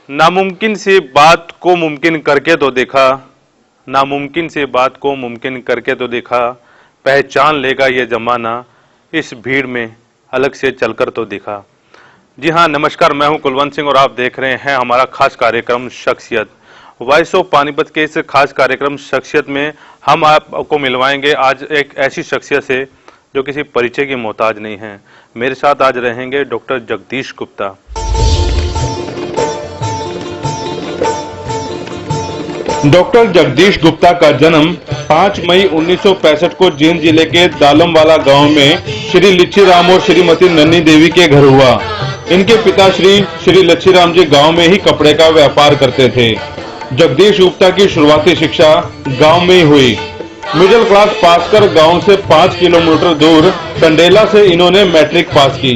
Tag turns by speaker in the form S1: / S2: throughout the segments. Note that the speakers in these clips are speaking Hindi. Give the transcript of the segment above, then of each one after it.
S1: नामुमकिन सी बात को मुमकिन करके तो देखा, नामुमकिन सी बात को मुमकिन करके तो देखा, पहचान लेगा ये जमाना, इस भीड़ में अलग से चलकर तो देखा। जी हाँ, नमस्कार, मैं हूं कुलवंत सिंह और आप देख रहे हैं हमारा खास कार्यक्रम शख्सियत। वॉइस ऑफ पानीपत के इस खास कार्यक्रम शख्सियत में हम आपको मिलवाएंगे आज एक ऐसी शख्सियत से जो किसी परिचय की मोहताज नहीं है। मेरे साथ आज रहेंगे डॉक्टर जगदीश गुप्ता। डॉक्टर जगदीश गुप्ता का जन्म 5 मई 1965 को जींद जिले के दालमवाला गांव में श्री लच्छीराम और श्रीमती नन्नी देवी के घर हुआ। इनके पिता श्री लच्छीराम जी गांव में ही कपड़े का व्यापार करते थे। जगदीश गुप्ता की शुरुआती शिक्षा गांव में ही हुई। मिडिल क्लास पास कर गांव से 5 किलोमीटर दूर टंडेला से इन्होंने मैट्रिक पास की।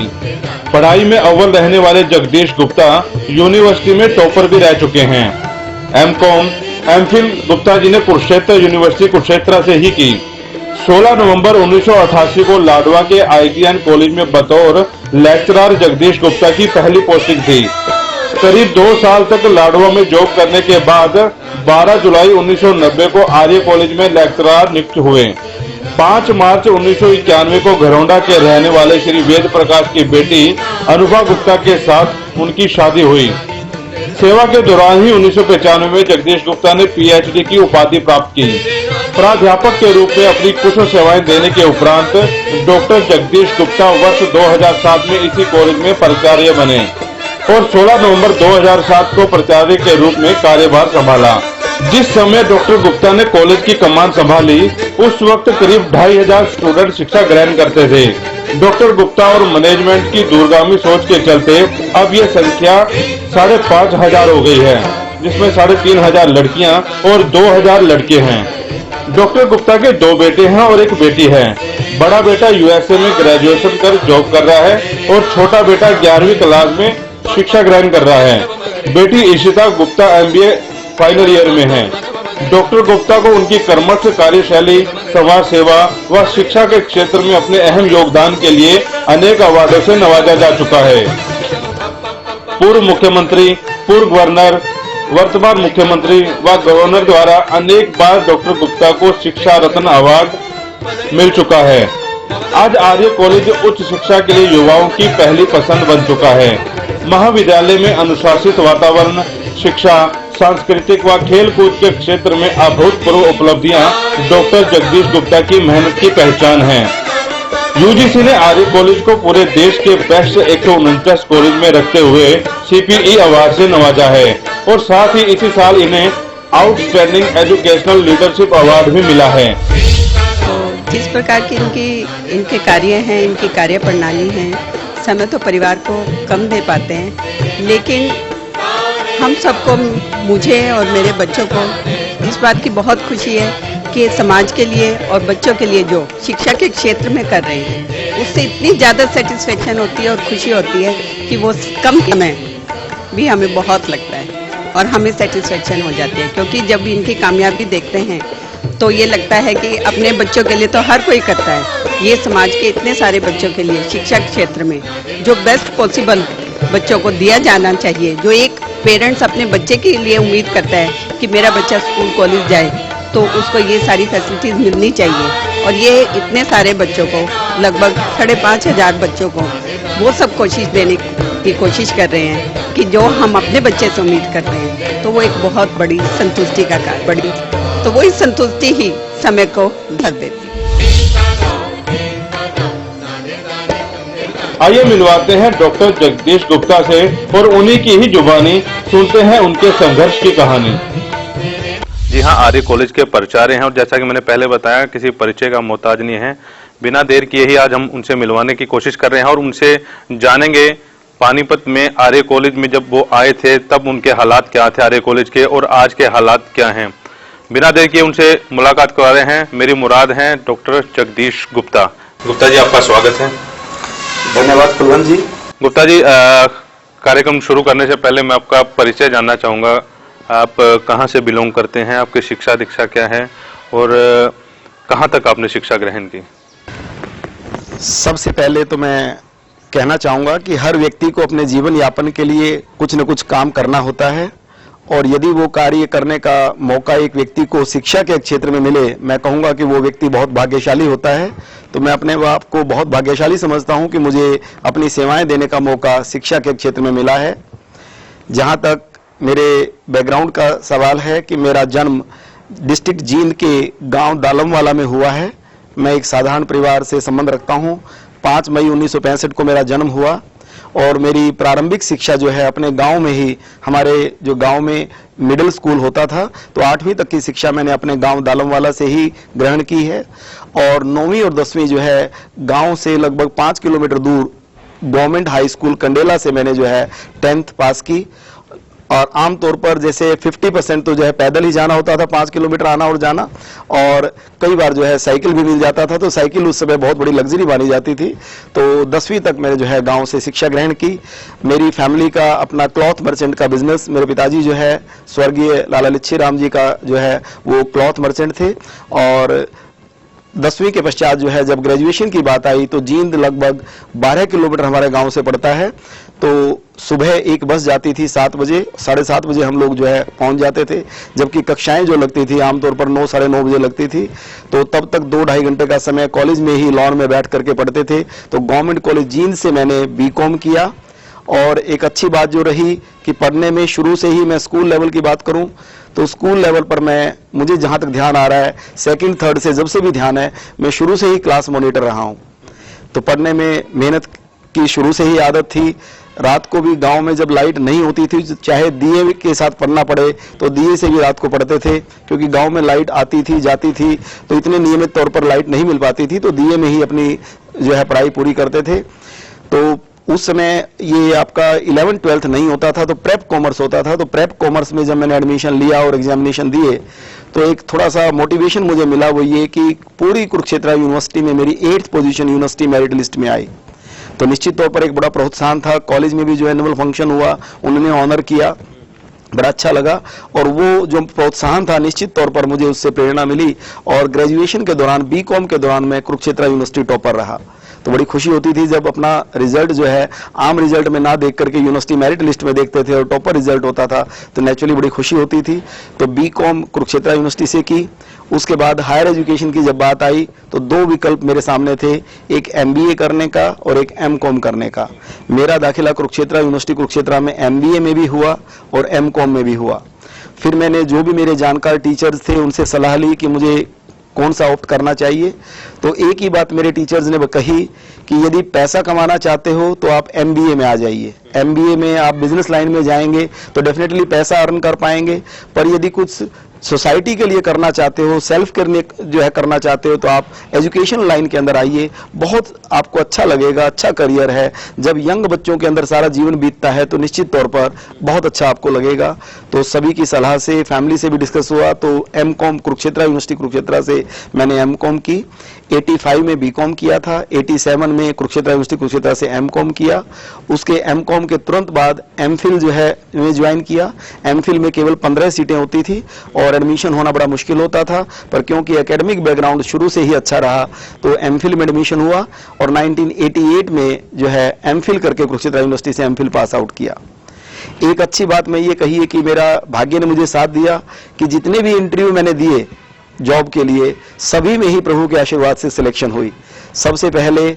S1: पढ़ाई में अव्वल रहने वाले जगदीश गुप्ता यूनिवर्सिटी में टॉपर भी रह चुके हैं। एमकॉम एमफिल गुप्ता जी ने कुरुक्षेत्र यूनिवर्सिटी कुरुक्षेत्र से ही की। 16 नवंबर 1988 को लाडवा के ITN कॉलेज में बतौर लेक्चरर जगदीश गुप्ता की पहली पोस्टिंग थी। करीब 2 साल तक लाडवा में जॉब करने के बाद 12 जुलाई 1990 को आर्य कॉलेज में लेक्चरर नियुक्त हुए। 5 मार्च 1991 को घरौंडा के रहने वाले श्री वेद प्रकाश की बेटी अनुभा गुप्ता के साथ उनकी शादी हुई। सेवा के दौरान ही 1995 में जगदीश गुप्ता ने PhD की उपाधि प्राप्त की। प्राध्यापक के रूप में अपनी कुशल सेवाएं देने के उपरांत डॉक्टर जगदीश गुप्ता वर्ष 2007 में इसी कॉलेज में प्राचार्य बने और 16 नवंबर 2007 को प्राचार्य के रूप में कार्यभार संभाला। जिस समय डॉक्टर गुप्ता ने कॉलेज की कमान संभाली, उस वक्त करीब 2500 स्टूडेंट शिक्षा ग्रहण करते थे। डॉक्टर गुप्ता और मैनेजमेंट की दूरगामी सोच के चलते अब ये संख्या 5500 हो गई है, जिसमें 3500 लड़कियां और 2000 लड़के हैं। डॉक्टर गुप्ता के 2 बेटे हैं और एक बेटी है। बड़ा बेटा USA में ग्रेजुएशन कर जॉब कर रहा है और छोटा बेटा 11वीं क्लास में शिक्षा ग्रहण कर रहा है। बेटी Ishita Gupta MBA final year में है। डॉक्टर गुप्ता को उनकी कर्मठ कार्यशैली, समाज सेवा व शिक्षा के क्षेत्र में अपने अहम योगदान के लिए अनेक अवार्डों से नवाजा जा चुका है। पूर्व मुख्यमंत्री, पूर्व गवर्नर, वर्तमान मुख्यमंत्री व गवर्नर द्वारा अनेक बार डॉक्टर गुप्ता को शिक्षा रत्न अवार्ड मिल चुका है। आज आर्य कॉलेज उच्च शिक्षा के लिए युवाओं की पहली पसंद बन चुका है। महाविद्यालय में अनुशासित वातावरण, शिक्षा, सांस्कृतिक व खेल कूद के क्षेत्र में अभूतपूर्व उपलब्धियां डॉक्टर जगदीश गुप्ता की मेहनत की पहचान है। UGC ने आर्य कॉलेज को पूरे देश के बेस्ट 149 कॉलेज में रखते हुए CPE अवार्ड से नवाजा है और साथ ही इसी साल इन्हें आउटस्टैंडिंग एजुकेशनल लीडरशिप अवार्ड भी मिला है।
S2: तो जिस प्रकार की इनके कार्य हैं, इनकी कार्य प्रणाली है, समय तो परिवार को कम दे पाते हैं, लेकिन हम सबको, मुझे और मेरे बच्चों को इस बात की बहुत खुशी है कि समाज के लिए और बच्चों के लिए जो शिक्षा के क्षेत्र में कर रहे हैं, उससे इतनी ज़्यादा सेटिस्फेक्शन होती है और खुशी होती है कि वो कम समय भी हमें बहुत लगता है और हमें सेटिस्फेक्शन हो जाती है, क्योंकि जब इनकी कामयाबी देखते हैं तो ये लगता है कि अपने बच्चों के लिए तो हर कोई करता है, ये समाज के इतने सारे बच्चों के लिए शिक्षा क्षेत्र में जो बेस्ट पॉसिबल बच्चों को दिया जाना चाहिए, जो एक पेरेंट्स अपने बच्चे के लिए उम्मीद करता है कि मेरा बच्चा स्कूल कॉलेज जाए, तो उसको ये सारी फैसिलिटीज़ मिलनी चाहिए। और ये इतने सारे बच्चों को, लगभग 5500 बच्चों को वो सब कोशिश देने की कोशिश कर रहे हैं कि जो हम अपने बच्चे से उम्मीद करते हैं, तो वो एक बहुत बड़ी संतुष्टि का कार्य, तो वही संतुष्टि ही समय को भर देती है।
S1: आइए मिलवाते हैं डॉक्टर जगदीश गुप्ता से और उन्हीं की ही जुबानी सुनते हैं उनके संघर्ष की कहानी। जी हाँ, आर्य कॉलेज के प्राचार्य हैं और जैसा कि मैंने पहले बताया, किसी परिचय का मोहताज नहीं है। बिना देर किए ही आज हम उनसे मिलवाने की कोशिश कर रहे हैं और उनसे जानेंगे पानीपत में आर्य कॉलेज में जब वो आए थे तब उनके हालात क्या थे आर्य कॉलेज के और आज के हालात क्या हैं। बिना देर किए उनसे मुलाकात करा रहे हैं। मेरी मुराद हैं डॉक्टर जगदीश गुप्ता। गुप्ता जी, आपका स्वागत है।
S3: धन्यवाद कुलवंत जी।
S1: गुप्ता जी, कार्यक्रम शुरू करने से पहले मैं आपका परिचय जानना चाहूँगा। आप कहाँ से बिलोंग करते हैं, आपकी शिक्षा दीक्षा क्या है और कहाँ तक आपने शिक्षा ग्रहण की?
S3: सबसे पहले तो मैं
S4: कहना चाहूँगा कि हर व्यक्ति को अपने जीवन यापन के लिए कुछ न कुछ काम करना होता है, और यदि वो कार्य करने का मौका एक व्यक्ति को शिक्षा के क्षेत्र में मिले, मैं कहूँगा कि वो व्यक्ति बहुत भाग्यशाली होता है। तो मैं अपने आप को बहुत भाग्यशाली समझता हूँ कि मुझे अपनी सेवाएं देने का मौका शिक्षा के क्षेत्र में मिला है। जहाँ तक मेरे बैकग्राउंड का सवाल है कि मेरा जन्म डिस्ट्रिक्ट जींद के गांव दालमवाला में हुआ है। मैं एक साधारण परिवार से संबंध रखता हूँ। 5 मई 1965 को मेरा जन्म हुआ और मेरी प्रारंभिक शिक्षा जो है अपने गांव में ही, हमारे जो गांव में मिडिल स्कूल होता था, तो 8वीं तक की शिक्षा मैंने अपने गांव दालमवाला से ही ग्रहण की है। और 9वीं और 10वीं जो है गांव से लगभग 5 किलोमीटर दूर गवर्नमेंट हाई स्कूल कंडेला से मैंने जो है 10th पास की। और आमतौर पर जैसे 50% तो जो है पैदल ही जाना होता था, 5 किलोमीटर आना और जाना, और कई बार जो है साइकिल भी मिल जाता था, तो साइकिल उस समय बहुत बड़ी लग्जरी मानी जाती थी। तो 10वीं तक मैंने जो है गांव से शिक्षा ग्रहण की। मेरी फैमिली का अपना क्लॉथ मर्चेंट का बिजनेस, मेरे पिताजी जो है स्वर्गीय लाला लिच्छी राम जी का जो है वो क्लॉथ मर्चेंट थे। और 10वीं के पश्चात जो है जब ग्रेजुएशन की बात आई तो जींद लगभग 12 किलोमीटर हमारे गांव से पड़ता है। तो सुबह एक बस जाती थी 7 बजे, 7:30 बजे हम लोग जो है पहुंच जाते थे, जबकि कक्षाएं जो लगती थी आमतौर पर 9 साढ़े 9 बजे लगती थी। तो तब तक 2-2.5 घंटे का समय कॉलेज में ही लॉन में बैठ करके पढ़ते थे। तो गवर्नमेंट कॉलेज जींद से मैंने बीकॉम किया। और एक अच्छी बात जो रही कि पढ़ने में शुरू से ही, मैं स्कूल लेवल की बात करूं तो स्कूल लेवल पर मुझे जहां तक ध्यान आ रहा है, 2nd 3rd से जब से भी ध्यान है, मैं शुरू से ही क्लास मॉनिटर रहा हूं। तो पढ़ने में मेहनत की शुरू से ही आदत थी। रात को भी गांव में जब लाइट नहीं होती थी, चाहे दिए के साथ पढ़ना पड़े तो दिए से भी रात को पढ़ते थे, क्योंकि गांव में लाइट आती थी जाती थी, तो इतने नियमित तौर पर लाइट नहीं मिल पाती थी, तो दिए में ही अपनी जो है पढ़ाई पूरी करते थे। तो उस समय ये आपका 11th 12th नहीं होता था, तो प्रेप कॉमर्स होता था। तो प्रेप कॉमर्स में जब मैंने एडमिशन लिया और एग्जामिनेशन दिए तो एक थोड़ा सा मोटिवेशन मुझे मिला, वो ये कि पूरी कुरुक्षेत्र यूनिवर्सिटी में मेरी 8th position university merit list में आई। तो निश्चित तौर पर एक बड़ा प्रोत्साहन था। कॉलेज में भी जो एनुअल फंक्शन हुआ, उन्होंने ऑनर किया, बड़ा अच्छा लगा। और वो जो प्रोत्साहन था निश्चित तौर पर मुझे उससे प्रेरणा मिली। और ग्रेजुएशन के दौरान, बीकॉम के दौरान मैं कुरुक्षेत्र यूनिवर्सिटी टॉपर रहा। तो बड़ी खुशी होती थी जब अपना रिजल्ट जो है आम रिजल्ट में ना देख करके यूनिवर्सिटी मेरिट लिस्ट में देखते थे और टॉपर रिजल्ट होता था, तो नेचुरली बड़ी खुशी होती थी। तो बीकॉम कुरुक्षेत्र यूनिवर्सिटी से की। उसके बाद हायर एजुकेशन की जब बात आई तो 2 विकल्प मेरे सामने थे, एक MBA करने का और एक MCOM करने का। मेरा दाखिला कुरुक्षेत्र यूनिवर्सिटी कुरुक्षेत्र में MBA में भी हुआ और MCOM में भी हुआ। फिर मैंने जो भी मेरे जानकार टीचर्स थे उनसे सलाह ली कि मुझे कौन सा ऑप्ट करना चाहिए। तो एक ही बात मेरे टीचर्स ने कही कि यदि पैसा कमाना चाहते हो तो आप MBA में आ जाइए। MBA में आप बिजनेस लाइन में जाएंगे तो डेफिनेटली पैसा अर्न कर पाएंगे, पर यदि कुछ सोसाइटी के लिए करना चाहते हो, सेल्फ करने जो है करना चाहते हो, तो आप एजुकेशन लाइन के अंदर आइए, बहुत आपको अच्छा लगेगा, अच्छा करियर है। जब यंग बच्चों के अंदर सारा जीवन बीतता है तो निश्चित तौर पर बहुत अच्छा आपको लगेगा। तो सभी की सलाह से, फैमिली से भी डिस्कस हुआ, तो MCOM कुरुक्षेत्र यूनिवर्सिटी कुरुक्षेत्र से मैंने MCOM की। 85 में BCOM किया था, 87 में कुरुक्षेत्र यूनिवर्सिटी कुरुक्षेत्र से MCOM किया। उसके MCOM के तुरंत बाद MPhil जो है मैं ज्वाइन किया। MPhil में केवल 15 सीटें होती थी और एडमिशन होना बड़ा मुश्किल होता था, पर क्योंकि एकेडमिक बैकग्राउंड शुरू से ही अच्छा रहा तो MPhil में एडमिशन हुआ और 1988 में जो है MPhil करके कुरुक्षेत्र यूनिवर्सिटी से MPhil पास आउट किया। एक अच्छी बात मैं ये कही है कि मेरा भाग्य ने मुझे साथ दिया कि जितने भी इंटरव्यू मैंने दिए जॉब के लिए, सभी में ही प्रभु के आशीर्वाद से सिलेक्शन हुई। सबसे पहले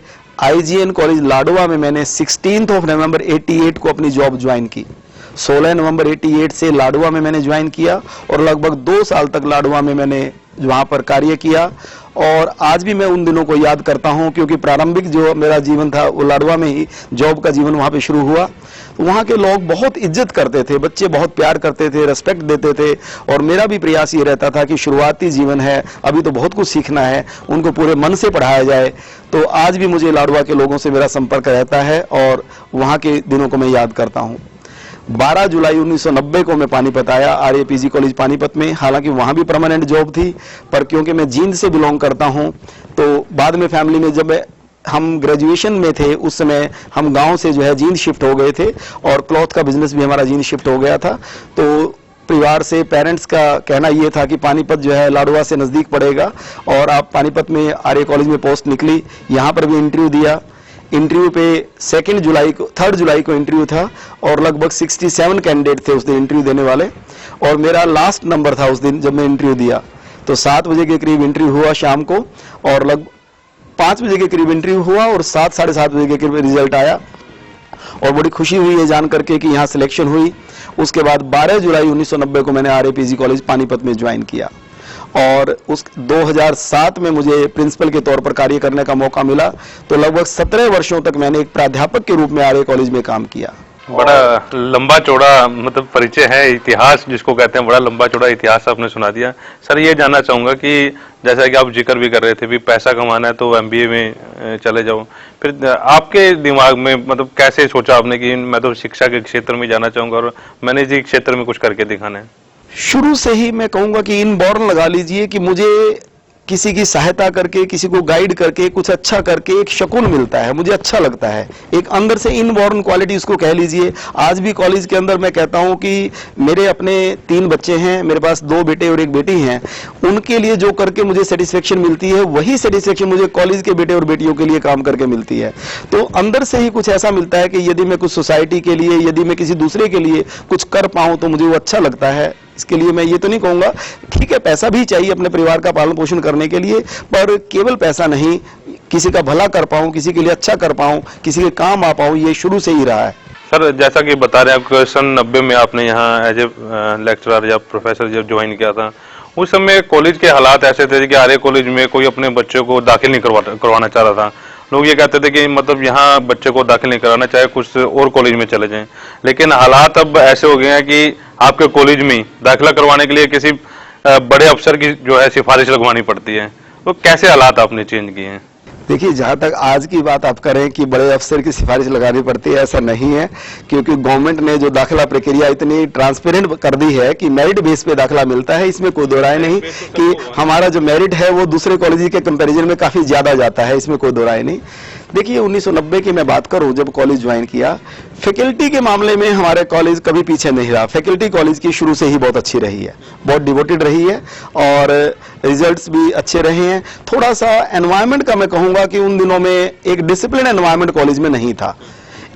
S4: IGN कॉलेज लाडवा में मैंने 16 नवंबर 88 को अपनी जॉब ज्वाइन की। 16 नवंबर 88 से लाडवा में मैंने ज्वाइन किया और लगभग 2 साल तक लाडवा में मैंने वहां पर कार्य किया। और आज भी मैं उन दिनों को याद करता हूं, क्योंकि प्रारंभिक जो मेरा जीवन था वो लाडवा में ही जॉब का जीवन वहां पे शुरू हुआ। वहां के लोग बहुत इज्जत करते थे, बच्चे बहुत प्यार करते थे, रेस्पेक्ट देते थे। और मेरा भी प्रयास ये रहता था कि शुरुआती जीवन है, अभी तो बहुत कुछ सीखना है, उनको पूरे मन से पढ़ाया जाए। तो आज भी मुझे लाडवा के लोगों से मेरा संपर्क रहता है और वहां के दिनों को मैं याद करता हूं। 12 जुलाई 1990 को मैं पानीपत आया, RAPG कॉलेज पानीपत में। हालांकि वहां भी परमानेंट जॉब थी, पर क्योंकि मैं जींद से बिलोंग करता हूं तो बाद में फैमिली में जब हम ग्रेजुएशन में थे उस समय हम गांव से जो है जींद शिफ्ट हो गए थे और क्लॉथ का बिजनेस भी हमारा जींद शिफ्ट हो गया था। तो परिवार से, पेरेंट्स का कहना यह था कि पानीपत जो है लाडवा से नजदीक पड़ेगा और आप पानीपत में RA कॉलेज में पोस्ट निकली, यहाँ पर भी इंटरव्यू दिया। इंटरव्यू पे 3 जुलाई को इंटरव्यू था और लगभग 67 कैंडिडेट थे उस दिन इंटरव्यू देने वाले, और मेरा लास्ट नंबर था उस दिन जब मैं इंटरव्यू दिया। तो 7 बजे के करीब इंटरव्यू हुआ शाम को, और लगभग 5 बजे के करीब इंटरव्यू हुआ और 7 साढ़े 7 बजे के करीब रिजल्ट आया, और बड़ी खुशी हुई है जान करके कि यहाँ सिलेक्शन हुई। उसके बाद 12 जुलाई 1990 को मैंने RAPG कॉलेज पानीपत में ज्वाइन किया, और उस 2007 में मुझे प्रिंसिपल के तौर पर कार्य करने का मौका मिला। तो लगभग 17 वर्षों तक मैंने एक प्राध्यापक के रूप में RA कॉलेज में काम किया।
S1: बड़ा लंबा चौड़ा मतलब परिचय है, इतिहास जिसको कहते हैं, बड़ा लंबा चौड़ा इतिहास आपने सुना दिया। सर ये जानना चाहूंगा कि जैसा कि आप जिक्र भी कर रहे थे भी पैसा कमाना है तो MBA में चले जाओ, फिर आपके दिमाग में मतलब कैसे सोचा आपने कि मैं तो शिक्षा के क्षेत्र में जाना चाहूंगा और मैनेजरिंग क्षेत्र में कुछ करके दिखाना है?
S4: शुरू से ही मैं कहूंगा कि इनबॉर्न लगा लीजिए कि मुझे किसी की सहायता करके, किसी को गाइड करके, कुछ अच्छा करके एक सुकून मिलता है, मुझे अच्छा लगता है। एक अंदर से इनबॉर्न क्वालिटी उसको कह लीजिए। आज भी कॉलेज के अंदर मैं कहता हूं कि मेरे अपने 3 बच्चे हैं, मेरे पास 2 बेटे और 1 बेटी हैं, उनके लिए जो करके मुझे सेटिस्फेक्शन मिलती है वही सेटिस्फेक्शन मुझे कॉलेज के बेटे और बेटियों के लिए काम करके मिलती है। तो अंदर से ही कुछ ऐसा मिलता है कि यदि मैं कुछ सोसाइटी के लिए, यदि मैं किसी दूसरे के लिए कुछ कर पाऊं तो मुझे वो अच्छा लगता है। इसके लिए मैं ये तो नहीं कहूंगा, ठीक है पैसा भी चाहिए अपने परिवार का पालन पोषण करने के लिए, पर केवल पैसा नहीं, किसी का भला कर पाऊं, किसी के लिए अच्छा कर पाऊं, किसी के काम आ पाऊं, ये शुरू से ही रहा है।
S1: सर जैसा कि बता रहे हैं आप सन 90 में आपने यहाँ एज ए लेक्चरर या प्रोफेसर जब ज्वाइन किया था, उस समय कॉलेज के हालात ऐसे थे कि RA कॉलेज में कोई अपने बच्चों को दाखिल नहीं करवाना चाह रहा था। लोग ये कहते थे कि मतलब यहाँ बच्चे को दाखिल नहीं कराना, चाहे कुछ और कॉलेज में चले जाएं। लेकिन हालात अब ऐसे हो गए हैं कि आपके कॉलेज में दाखिला करवाने के लिए किसी बड़े अफसर की जो है सिफारिश लगवानी पड़ती है। तो कैसे हालात आपने चेंज किए हैं?
S4: देखिए, जहां तक आज की बात आप करें कि बड़े अफसर की सिफारिश लगानी पड़ती है, ऐसा नहीं है, क्योंकि गवर्नमेंट ने जो दाखिला प्रक्रिया इतनी ट्रांसपेरेंट कर दी है कि मेरिट बेस पे दाखिला मिलता है। इसमें कोई दो राय नहीं कि हमारा जो मेरिट है वो दूसरे कॉलेज के कंपैरिजन में काफी ज्यादा जाता है, इसमें कोई दो राय नहीं। देखिए 1990 की मैं बात करूं, जब कॉलेज ज्वाइन किया, फैकल्टी के मामले में हमारे कॉलेज कभी पीछे नहीं रहा। फैकल्टी कॉलेज की शुरू से ही बहुत अच्छी रही है, बहुत डिवोटेड रही है, और रिजल्ट्स भी अच्छे रहे हैं। थोड़ा सा एनवायरनमेंट का मैं कहूंगा कि उन दिनों में एक डिसिप्लिन एनवायरनमेंट कॉलेज में नहीं था।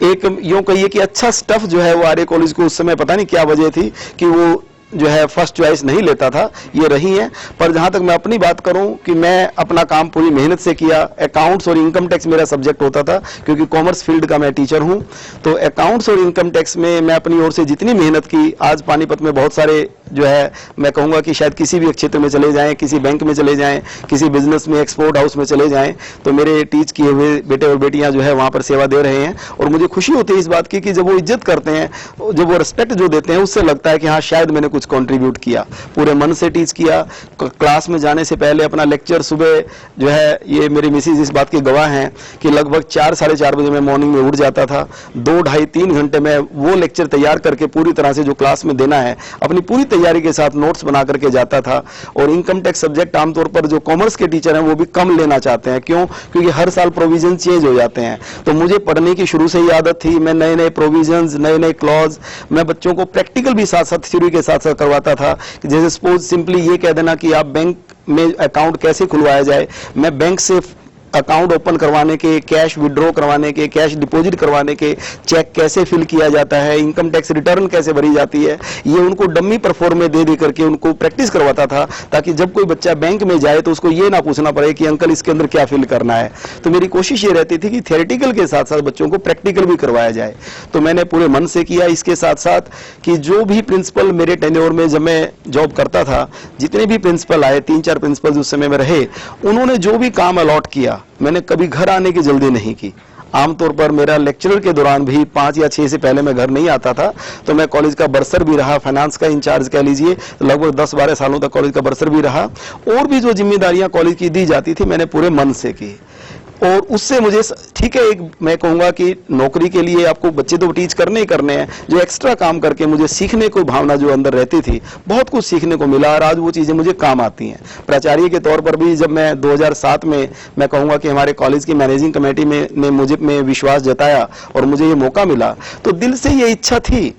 S4: एक यूं कहिए कि अच्छा स्टफ जो है वो RA कॉलेज को उस समय पता नहीं क्या वजह थी कि वो जो है फर्स्ट चॉइस नहीं लेता था, ये रही है। पर जहां तक मैं अपनी बात करूं कि मैं अपना काम पूरी मेहनत से किया। अकाउंट्स और इनकम टैक्स मेरा सब्जेक्ट होता था, क्योंकि कॉमर्स फील्ड का मैं टीचर हूं। तो अकाउंट्स और इनकम टैक्स में मैं अपनी ओर से जितनी मेहनत की, आज पानीपत में बहुत सारे जो है मैं कहूंगा कि शायद किसी भी क्षेत्र में चले जाएं, किसी बैंक में चले जाएं, किसी बिजनेस में, एक्सपोर्ट हाउस में चले जाएं, तो मेरे टीच किए हुए बेटे और बेटियां जो है वहां पर सेवा दे रहे हैं। और मुझे खुशी होती है इस बात की कि जब वो इज्जत करते हैं, जब वो रिस्पेक्ट जो देते हैं, उससे लगता है कि हाँ शायद मैंने कुछ कॉन्ट्रीब्यूट किया, पूरे मन से टीच किया। क्लास में जाने से पहले अपना लेक्चर सुबह जो है, ये मेरी मिसेज इस बात की गवाह हैं कि लगभग 4 साढ़े 4 बजे मैं मॉर्निंग में उठ जाता था। 2 ढाई 3 घंटे में वो लेक्चर तैयार करके पूरी तरह से जो क्लास में देना है, अपनी पूरी तैयारी के साथ नोट्स बना करके जाता था। और इनकम टैक्स सब्जेक्ट आमतौर पर जो कॉमर्स के टीचर हैं वो भी कम लेना चाहते हैं। क्यों? क्योंकि हर साल प्रोविजन चेंज हो जाते हैं। तो मुझे पढ़ने की शुरू से ही आदत थी। मैं नए नए प्रोविजंस, नए नए क्लॉज, मैं बच्चों को प्रैक्टिकल भी साथ साथ थ्योरी के साथ साथ करवाता था। जैसे सपोज सिंपली ये कह देना कि आप बैंक में अकाउंट कैसे खुलवाया जाए, मैं बैंक से अकाउंट ओपन करवाने के, कैश विड्रॉ करवाने के, कैश डिपॉजिट करवाने के, चेक कैसे फिल किया जाता है, इनकम टैक्स रिटर्न कैसे भरी जाती है, ये उनको डमी परफॉर्म में दे करके उनको प्रैक्टिस करवाता था, ताकि जब कोई बच्चा बैंक में जाए तो उसको ये ना पूछना पड़े कि अंकल इसके अंदर क्या फिल करना है। तो मेरी कोशिश ये रहती थी कि थियोरेटिकल के साथ साथ बच्चों को प्रैक्टिकल भी करवाया जाए। तो मैंने पूरे मन से किया। इसके साथ साथ कि जो भी प्रिंसिपल मेरे टेन्योर में जब मैं जॉब करता था, जितने भी प्रिंसिपल आए, 3-4 प्रिंसिपल उस समय में रहे, उन्होंने जो भी काम अलॉट किया, मैंने कभी घर आने की जल्दी नहीं की। आमतौर पर मेरा लेक्चरर के दौरान भी 5 या 6 से पहले मैं घर नहीं आता था। तो मैं कॉलेज का बर्सर भी रहा, फाइनेंस का इंचार्ज कह लीजिए, तो लगभग 10-12 सालों तक कॉलेज का बर्सर भी रहा। और भी जो जिम्मेदारियां कॉलेज की दी जाती थी मैंने पूरे मन से की। और उससे मुझे ठीक है, एक मैं कहूंगा कि नौकरी के लिए आपको बच्चे तो टीच करने ही करने हैं, जो एक्स्ट्रा काम करके मुझे सीखने को भावना जो अंदर रहती थी, बहुत कुछ सीखने को मिला। और आज वो चीजें मुझे काम आती हैं। प्राचार्य के तौर पर भी जब मैं 2007 में मैं कहूंगा कि हमारे कॉलेज की मैनेजिंग कमेटी ने मुझे में विश्वास जताया और मुझे ये मौका मिला, तो दिल से ये इच्छा थी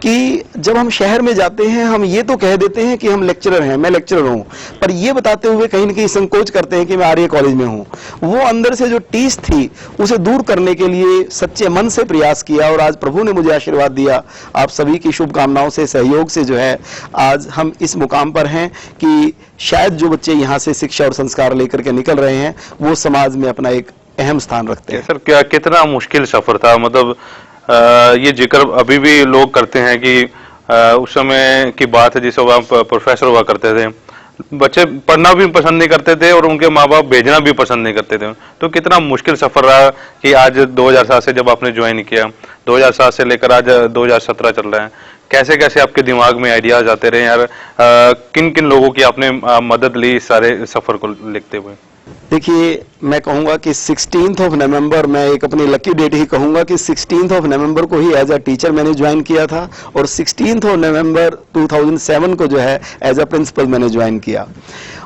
S4: कि जब हम शहर में जाते हैं हम ये तो कह देते हैं कि हम लेक्चरर हैं, मैं लेक्चरर हूं, पर ये बताते हुए कहीं ना कहीं संकोच करते हैं कि मैं आर्य कॉलेज में हूं। वो अंदर से जो टीस थी उसे दूर करने के लिए सच्चे मन से प्रयास किया और आज प्रभु ने मुझे आशीर्वाद दिया। आप सभी की शुभकामनाओं से, सहयोग से जो है आज हम इस मुकाम पर हैं कि शायद जो बच्चे यहाँ से शिक्षा और संस्कार लेकर के निकल रहे हैं वो समाज में अपना एक अहम स्थान रखते हैं।
S1: सर, क्या कितना मुश्किल सफर था? मतलब ये जिक्र अभी भी लोग करते हैं कि उस समय की बात है जिस वक्त आप प्रोफेसर हुआ करते थे, बच्चे पढ़ना भी पसंद नहीं करते थे और उनके माँ बाप भेजना भी पसंद नहीं करते थे। तो कितना मुश्किल सफर रहा कि आज 2007 से जब आपने ज्वाइन किया, 2007 से लेकर आज 2017 चल रहा है, कैसे कैसे आपके दिमाग में आइडियाज आते रहे यार? किन किन लोगों की आपने मदद ली इस सारे सफर को लिखते हुए?
S4: देखिए, मैं कहूंगा कि 16th ऑफ नवंबर, मैं एक अपनी लकी डेट ही कहूंगा कि 16th ऑफ नवंबर को ही एज अ टीचर मैंने ज्वाइन किया था और 16th ऑफ नवंबर 2007 को जो है एज अ प्रिंसिपल मैंने ज्वाइन किया।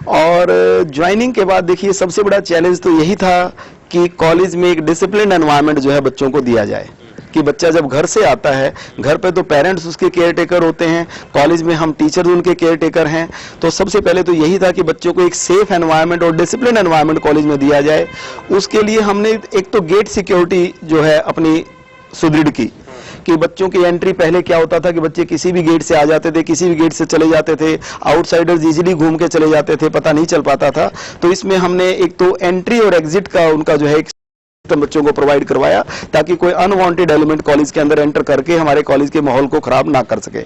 S4: और ज्वाइनिंग के बाद देखिए सबसे बड़ा चैलेंज तो यही था कि कॉलेज में एक डिसिप्लिन एनवायरनमेंट जो है बच्चों को दिया जाए कि बच्चा जब घर से आता है, घर पे तो पेरेंट्स उसके केयर टेकर होते हैं, कॉलेज में हम टीचर्स उनके केयर टेकर हैं। तो सबसे पहले तो यही था कि बच्चों को एक सेफ एनवायरनमेंट और डिसिप्लिन एनवायरनमेंट कॉलेज में दिया जाए। उसके लिए हमने एक तो गेट सिक्योरिटी जो है अपनी सुदृढ़ की कि बच्चों की एंट्री, पहले क्या होता था कि बच्चे किसी भी गेट से आ जाते थे, किसी भी गेट से चले जाते थे, आउटसाइडर्स इजीली घूम के चले जाते थे, पता नहीं चल पाता था। तो इसमें हमने एक तो एंट्री और एग्जिट का उनका जो है एक बच्चों को प्रोवाइड करवाया ताकि कोई अनवांटेड एलिमेंट कॉलेज के अंदर एंटर करके हमारे कॉलेज के माहौल को खराब ना कर सके।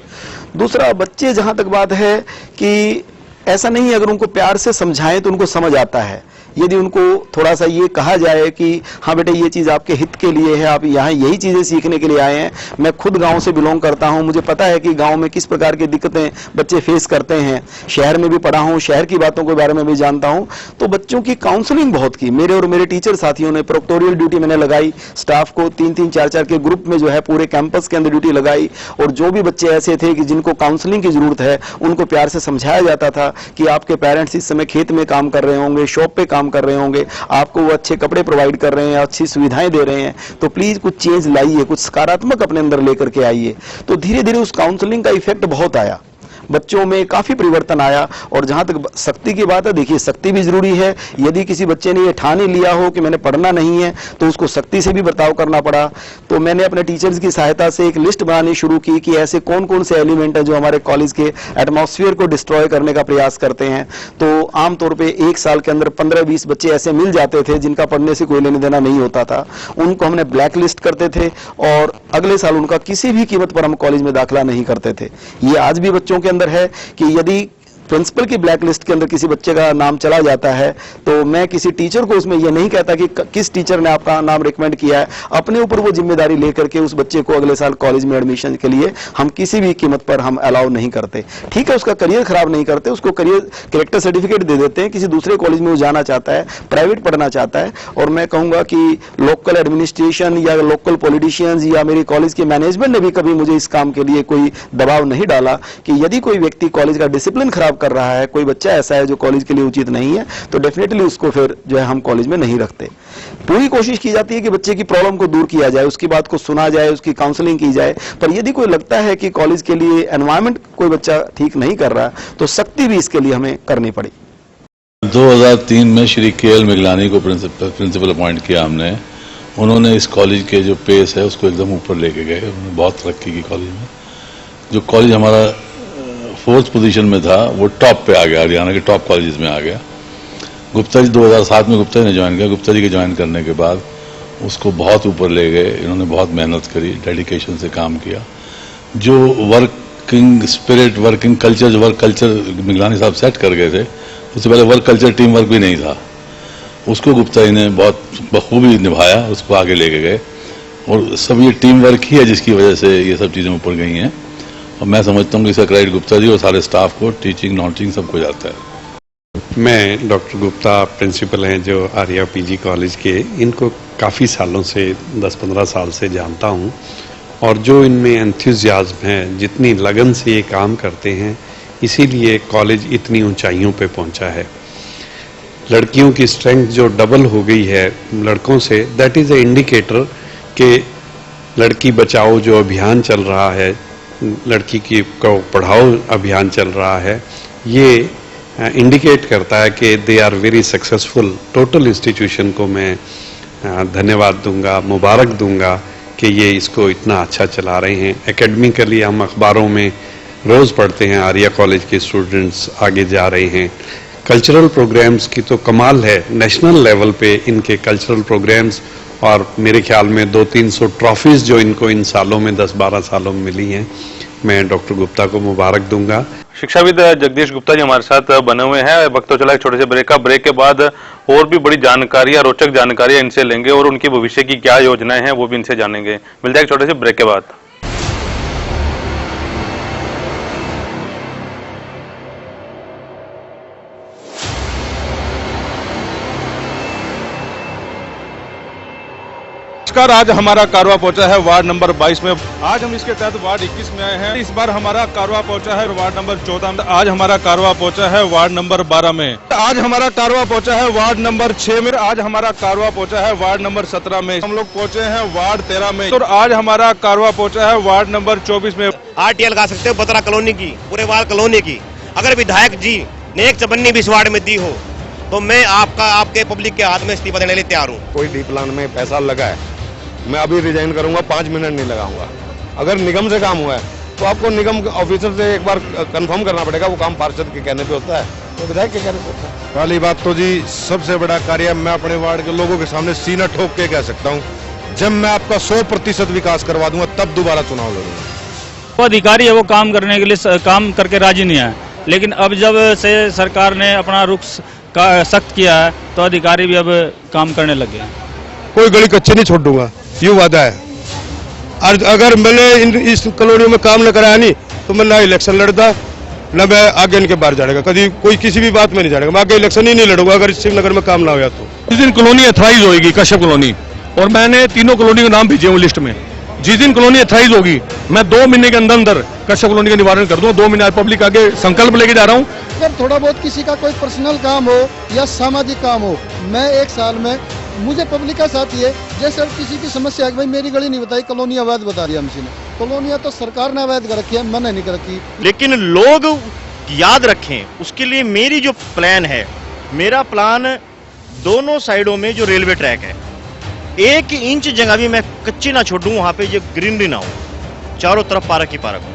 S4: दूसरा, बच्चे जहां तक बात है कि ऐसा नहीं है, अगर उनको प्यार से समझाएं तो उनको समझ आता है। यदि उनको थोड़ा सा ये कहा जाए कि हाँ बेटे ये चीज़ आपके हित के लिए है, आप यहाँ यही चीज़ें सीखने के लिए आए हैं। मैं खुद गांव से बिलोंग करता हूँ, मुझे पता है कि गांव में किस प्रकार की दिक्कतें बच्चे फेस करते हैं। शहर में भी पढ़ा हूँ, शहर की बातों के बारे में भी जानता हूँ। तो बच्चों की काउंसलिंग बहुत की मेरे और मेरे टीचर साथियों ने। प्रोक्टोरियल ड्यूटी मैंने लगाई, स्टाफ को 3-3, 4-4 के ग्रुप में जो है पूरे कैंपस के अंदर ड्यूटी लगाई और जो भी बच्चे ऐसे थे कि जिनको काउंसलिंग की जरूरत है उनको प्यार से समझाया जाता था कि आपके पेरेंट्स इस समय खेत में काम कर रहे होंगे, शॉप पे काम कर रहे होंगे, आपको वो अच्छे कपड़े प्रोवाइड कर रहे हैं, अच्छी सुविधाएं दे रहे हैं, तो प्लीज कुछ चेंज लाइए, कुछ सकारात्मक अपने अंदर लेकर के आइए। तो धीरे धीरे उस काउंसलिंग का इफेक्ट बहुत आया, बच्चों में काफी परिवर्तन आया। और जहां तक शक्ति की बात है, देखिए शक्ति भी जरूरी है। यदि किसी बच्चे ने ये ठान ही लिया हो कि मैंने पढ़ना नहीं है तो उसको शक्ति से भी बर्ताव करना पड़ा। तो मैंने अपने टीचर्स की सहायता से एक लिस्ट बनानी शुरू की कि ऐसे कौन कौन से एलिमेंट हैं जो हमारे कॉलेज के एटमॉस्फेयर को डिस्ट्रॉय करने का प्रयास करते हैं। तो आमतौर पर एक साल के अंदर 15-20 बच्चे ऐसे मिल जाते थे जिनका पढ़ने से कोई लेने देना नहीं होता था, उनको हमने ब्लैक लिस्ट करते थे और अगले साल उनका किसी भी कीमत पर हम कॉलेज में दाखिला नहीं करते थे। ये आज भी बच्चों के अंदर है कि यदि प्रिंसिपल की ब्लैक लिस्ट के अंदर किसी बच्चे का नाम चला जाता है तो मैं किसी टीचर को उसमें यह नहीं कहता कि किस टीचर ने आपका नाम रिकमेंड किया है, अपने ऊपर वो जिम्मेदारी लेकर के उस बच्चे को अगले साल कॉलेज में एडमिशन के लिए हम किसी भी कीमत पर हम अलाउ नहीं करते। ठीक है, उसका करियर खराब नहीं करते, उसको करियर कैरेक्टर सर्टिफिकेट दे देते हैं। किसी दूसरे कॉलेज में वो जाना चाहता है, प्राइवेट पढ़ना चाहता है। और मैं कहूंगा कि लोकल एडमिनिस्ट्रेशन या लोकल पॉलिटिशियंस या मेरी कॉलेज के मैनेजमेंट ने भी कभी मुझे इस काम के लिए कोई दबाव नहीं डाला कि यदि कोई व्यक्ति कॉलेज का डिसिप्लिन खराब कर रहा है, कोई बच्चा ऐसा है जो कॉलेज के लिए उचित नहीं है, तो डेफिनेटली उसको फिर जो है हम कॉलेज में नहीं रखते। पूरी कोशिश की जाती है कि बच्चे की प्रॉब्लम को दूर किया जाए, उसकी बात को सुना जाए, उसकी काउंसलिंग की जाए। पर यदि कोई लगता है कि कॉलेज के लिए एनवायरनमेंट कोई बच्चा ठीक नहीं कर रहा तो सख्ती भी इसके लिए हमें करनी पड़ी।
S5: 2003 में श्री के.एल. मिगलानी को प्रिंसिपल अपॉइंट किया हमने। उन्होंने इस कॉलेज के जो पेस है उसको एकदम ऊपर लेके गए। उन्होंने बहुत तरक्की की कॉलेज में। जो कॉलेज हमारा 4th पोजीशन में था वो टॉप पे आ गया, हरियाणा के टॉप कॉलेजेस में आ गया। गुप्ता जी 2007 में गुप्ता जी ने ज्वाइन किया। गुप्ता जी के ज्वाइन करने के बाद उसको बहुत ऊपर ले गए। इन्होंने बहुत मेहनत करी, डेडिकेशन से काम किया। जो वर्किंग स्पिरिट, वर्किंग कल्चर, जो वर्क कल्चर मिगलानी साहब सेट कर गए थे, उससे पहले वर्क कल्चर टीम वर्क भी नहीं था, उसको गुप्ता जी ने बहुत बखूबी निभाया, उसको आगे लेके गए। और सब ये टीम वर्क ही है जिसकी वजह से ये सब चीज़ें ऊपर गई हैं। और मैं समझता हूँ कि इसका क्रेडिट गुप्ता जी और सारे स्टाफ को, टीचिंग नॉन टीचिंग सबको जाता है।
S6: मैं डॉक्टर गुप्ता प्रिंसिपल हैं जो आर्या पीजी कॉलेज के, इनको काफ़ी सालों से 10-15 साल से जानता हूँ। और जो इनमें एंथुजियाज्म है, जितनी लगन से ये काम करते हैं, इसीलिए कॉलेज इतनी ऊंचाइयों पे पहुंचा है। लड़कियों की स्ट्रेंथ जो डबल हो गई है लड़कों से, दैट इज़ ए इंडिकेटर कि लड़की बचाओ जो अभियान चल रहा है लड़की की को पढ़ाओ अभियान चल रहा है, ये इंडिकेट करता है कि they are very successful. Total institution को मैं धन्यवाद दूंगा, मुबारक दूंगा कि ये इसको इतना अच्छा चला रहे हैं। एकेडमिकली हम अखबारों में रोज़ पढ़ते हैं आर्या कॉलेज के स्टूडेंट्स आगे जा रहे हैं। कल्चरल प्रोग्राम्स की तो कमाल है, नेशनल लेवल पे इनके कल्चरल प्रोग्राम्स, और मेरे ख्याल में 200-300 ट्रॉफीज जो इनको इन सालों में 10-12 सालों में मिली हैं। मैं डॉक्टर गुप्ता को मुबारक दूंगा।
S1: शिक्षाविद जगदीश गुप्ता जी हमारे साथ बने हुए हैं। वक्त तो चला एक छोटे से ब्रेक का। ब्रेक के बाद और भी बड़ी जानकारियां, रोचक जानकारियां इनसे लेंगे और उनकी भविष्य की क्या योजनाएं हैं वो भी इनसे जानेंगे। मिलते हैं एक छोटे से ब्रेक के बाद। आज हमारा कारवा पहुंचा है वार्ड नंबर 22 में। आज हम इसके तहत वार्ड 21 में आए हैं। इस बार हमारा कारवा पहुंचा है वार्ड नंबर 14 में। आज हमारा कारवा पहुंचा है वार्ड नंबर 12 में। आज हमारा कारवा पहुंचा है वार्ड नंबर 6 में। आज हमारा कारवा पहुंचा है वार्ड नंबर 17 में। हम लोग पहुंचे हैं वार्ड 13 में और आज हमारा कारवा पहुंचा है वार्ड नंबर 24 में।
S7: आरटीआई लगा सकते हो बतरा कॉलोनी की, पूरे वार्ड कॉलोनी की। अगर विधायक जी ने एक चबन्नी भी इस वार्ड में दी हो तो मैं आपके पब्लिक के हाथ में इस्तीफा देने के लिए तैयार हूँ।
S8: कोई डी प्लान में पैसा लगा है, मैं अभी रिजाइन करूंगा, 5 मिनट नहीं लगाऊंगा। अगर निगम से काम हुआ है तो आपको निगम ऑफिसर से एक बार कंफर्म करना पड़ेगा। वो काम पार्षद के कहने पे होता है तो विधायक के कहने पे होता है।
S9: पहली बात तो जी सबसे बड़ा कार्य मैं अपने वार्ड के लोगों के सामने सीना ठोक के कह सकता हूँ, जब मैं आपका 100% विकास करवा दूंगा तब दोबारा चुनाव लड़ूंगा।
S10: वो अधिकारी है, वो काम करने के लिए काम करके राजी नहीं है, लेकिन अब जब से सरकार ने अपना रुख सख्त किया है तो अधिकारी भी अब काम करने लगे हैं।
S9: कोई गली कच्चे नहीं छोड़ दूंगा, ये वादा है। और अगर मैंने इस कॉलोनी में काम न कराया नहीं तो मैं ना इलेक्शन लड़ता न मैं आगे इनके बाहर जाएगा, कभी कोई किसी भी बात में नहीं जाएगा। मैं आगे इलेक्शन ही नहीं लड़ूंगा अगर शिवनगर में काम ना हो तो।
S11: जिस दिन कॉलोनी अथराइज होगी कश्यप कॉलोनी, और मैंने तीनों कॉलोनी के नाम भेजे हूँ लिस्ट में, जिस दिन कॉलोनी अथराइज होगी मैं 2 महीने के अंदर अंदर कश्यप कॉलोनी का निवारण कर दूँ। 2 महीने पब्लिक आगे संकल्प लेके जा रहा हूँ।
S12: अगर थोड़ा बहुत किसी का कोई पर्सनल काम हो या सामाजिक काम हो, मैं 1 साल में मुझे पब्लिक का साथ है। जैसे किसी की समस्या है, भाई मेरी गली नहीं बताई, कॉलोनी अवैध बता दिया किसी ने। कॉलोनियां तो सरकार ने अवैध कर रखी है, मैंने नहीं कर रखी।
S7: लेकिन लोग याद रखें, उसके लिए मेरी जो प्लान है, मेरा प्लान दोनों साइडों में जो रेलवे ट्रैक है 1 इंच जगह भी मैं कच्ची ना छोड़ूं, वहां पे जो ग्रीनरी ना हो, चारों तरफ पार्क ही पार्क हो।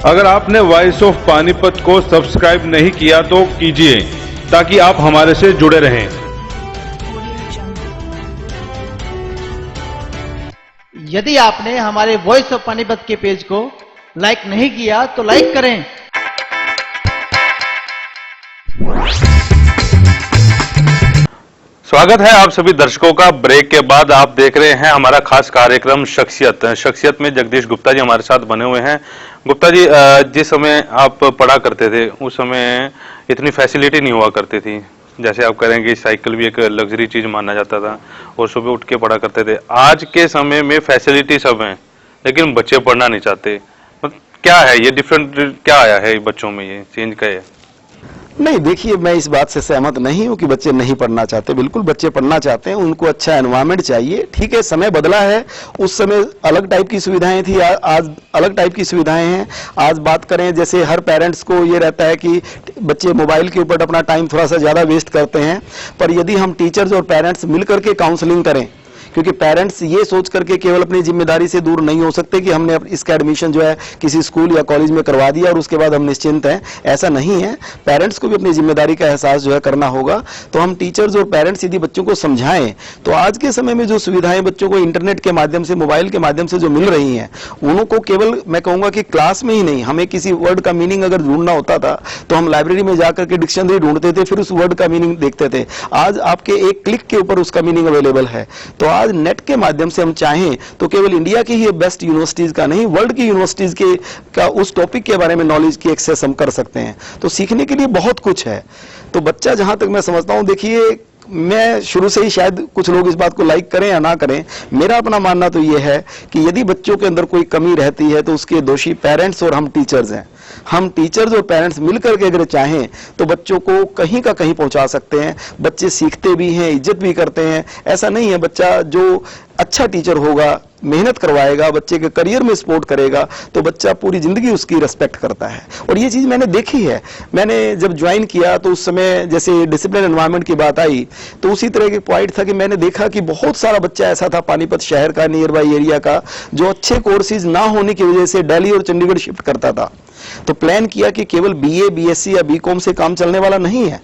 S1: अगर आपने वॉइस ऑफ पानीपत को सब्सक्राइब नहीं किया तो कीजिए ताकि आप हमारे से जुड़े रहें।
S13: यदि आपने हमारे वॉइस ऑफ पानीपत के पेज को लाइक नहीं किया तो लाइक करें।
S1: स्वागत है आप सभी दर्शकों का। ब्रेक के बाद आप देख रहे हैं हमारा खास कार्यक्रम शख्सियत में जगदीश गुप्ता जी हमारे साथ बने हुए हैं। गुप्ता जी, जिस समय आप पढ़ा करते थे उस समय इतनी फैसिलिटी नहीं हुआ करती थी। जैसे आप करेंगे साइकिल भी एक लग्जरी चीज माना जाता था और सुबह उठ के पढ़ा करते थे। आज के समय में फैसिलिटी सब है लेकिन बच्चे पढ़ना नहीं चाहते। क्या है ये डिफरेंट, क्या आया है बच्चों में, ये चेंज क्या है?
S4: नहीं, देखिए मैं इस बात से सहमत नहीं हूं कि बच्चे नहीं पढ़ना चाहते। बिल्कुल बच्चे पढ़ना चाहते हैं, उनको अच्छा एनवायरनमेंट चाहिए। ठीक है, समय बदला है, उस समय अलग टाइप की सुविधाएं थी, आज अलग टाइप की सुविधाएं हैं। आज बात करें, जैसे हर पेरेंट्स को ये रहता है कि बच्चे मोबाइल के ऊपर अपना टाइम थोड़ा सा ज़्यादा वेस्ट करते हैं, पर यदि हम टीचर्स और पेरेंट्स मिलकर के काउंसलिंग करें, क्योंकि पेरेंट्स ये सोच करके केवल अपनी जिम्मेदारी से दूर नहीं हो सकते कि हमने इसका एडमिशन जो है किसी स्कूल या कॉलेज में करवा दिया और उसके बाद हम निश्चिंत हैं, ऐसा नहीं है। पेरेंट्स को भी अपनी जिम्मेदारी का एहसास जो है करना होगा। तो हम टीचर्स और पेरेंट्स यदि बच्चों को समझाएं तो आज के समय में जो सुविधाएं बच्चों को इंटरनेट के माध्यम से, मोबाइल के माध्यम से जो मिल रही हैं, उनको केवल मैं कहूँगा कि क्लास में ही नहीं, हमें किसी वर्ड का मीनिंग अगर ढूंढना होता था तो हम लाइब्रेरी में जाकर के डिक्शनरी ढूंढते थे, फिर उस वर्ड का मीनिंग देखते थे। आज आपके एक क्लिक के ऊपर उसका मीनिंग अवेलेबल है। तो आज नेट के माध्यम से हम चाहें तो केवल इंडिया की ही बेस्ट यूनिवर्सिटीज का नहीं, वर्ल्ड की यूनिवर्सिटीज के का उस टॉपिक के बारे में नॉलेज की एक्सेस हम कर सकते हैं। तो सीखने के लिए बहुत कुछ है। तो बच्चा, जहां तक मैं समझता हूं, देखिए मैं शुरू से ही, शायद कुछ लोग इस बात को लाइक करें या ना करें, मेरा अपना मानना तो ये है कि यदि बच्चों के अंदर कोई कमी रहती है तो उसके दोषी पेरेंट्स और हम टीचर्स हैं। हम टीचर्स और पेरेंट्स मिलकर के अगर चाहें तो बच्चों को कहीं का कहीं पहुंचा सकते हैं। बच्चे सीखते भी हैं, इज्जत भी करते हैं। ऐसा नहीं है, बच्चा जो अच्छा टीचर होगा, मेहनत करवाएगा, बच्चे के करियर में सपोर्ट करेगा, तो बच्चा पूरी जिंदगी उसकी रिस्पेक्ट करता है। और ये चीज मैंने देखी है। मैंने जब ज्वाइन किया तो उस समय जैसे डिसिप्लिन एनवायरनमेंट की बात आई तो उसी तरह के पॉइंट था कि मैंने देखा कि बहुत सारा बच्चा ऐसा था पानीपत शहर का, नियर बाई एरिया का, जो अच्छे कोर्सेज ना होने की वजह से दिल्ली और चंडीगढ़ शिफ्ट करता था। तो प्लान किया कि केवल बीए, बीएससी या बीकॉम से काम चलने वाला नहीं है,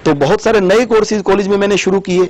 S4: तो बहुत सारे नए कोर्सेज कॉलेज में मैंने शुरू किए।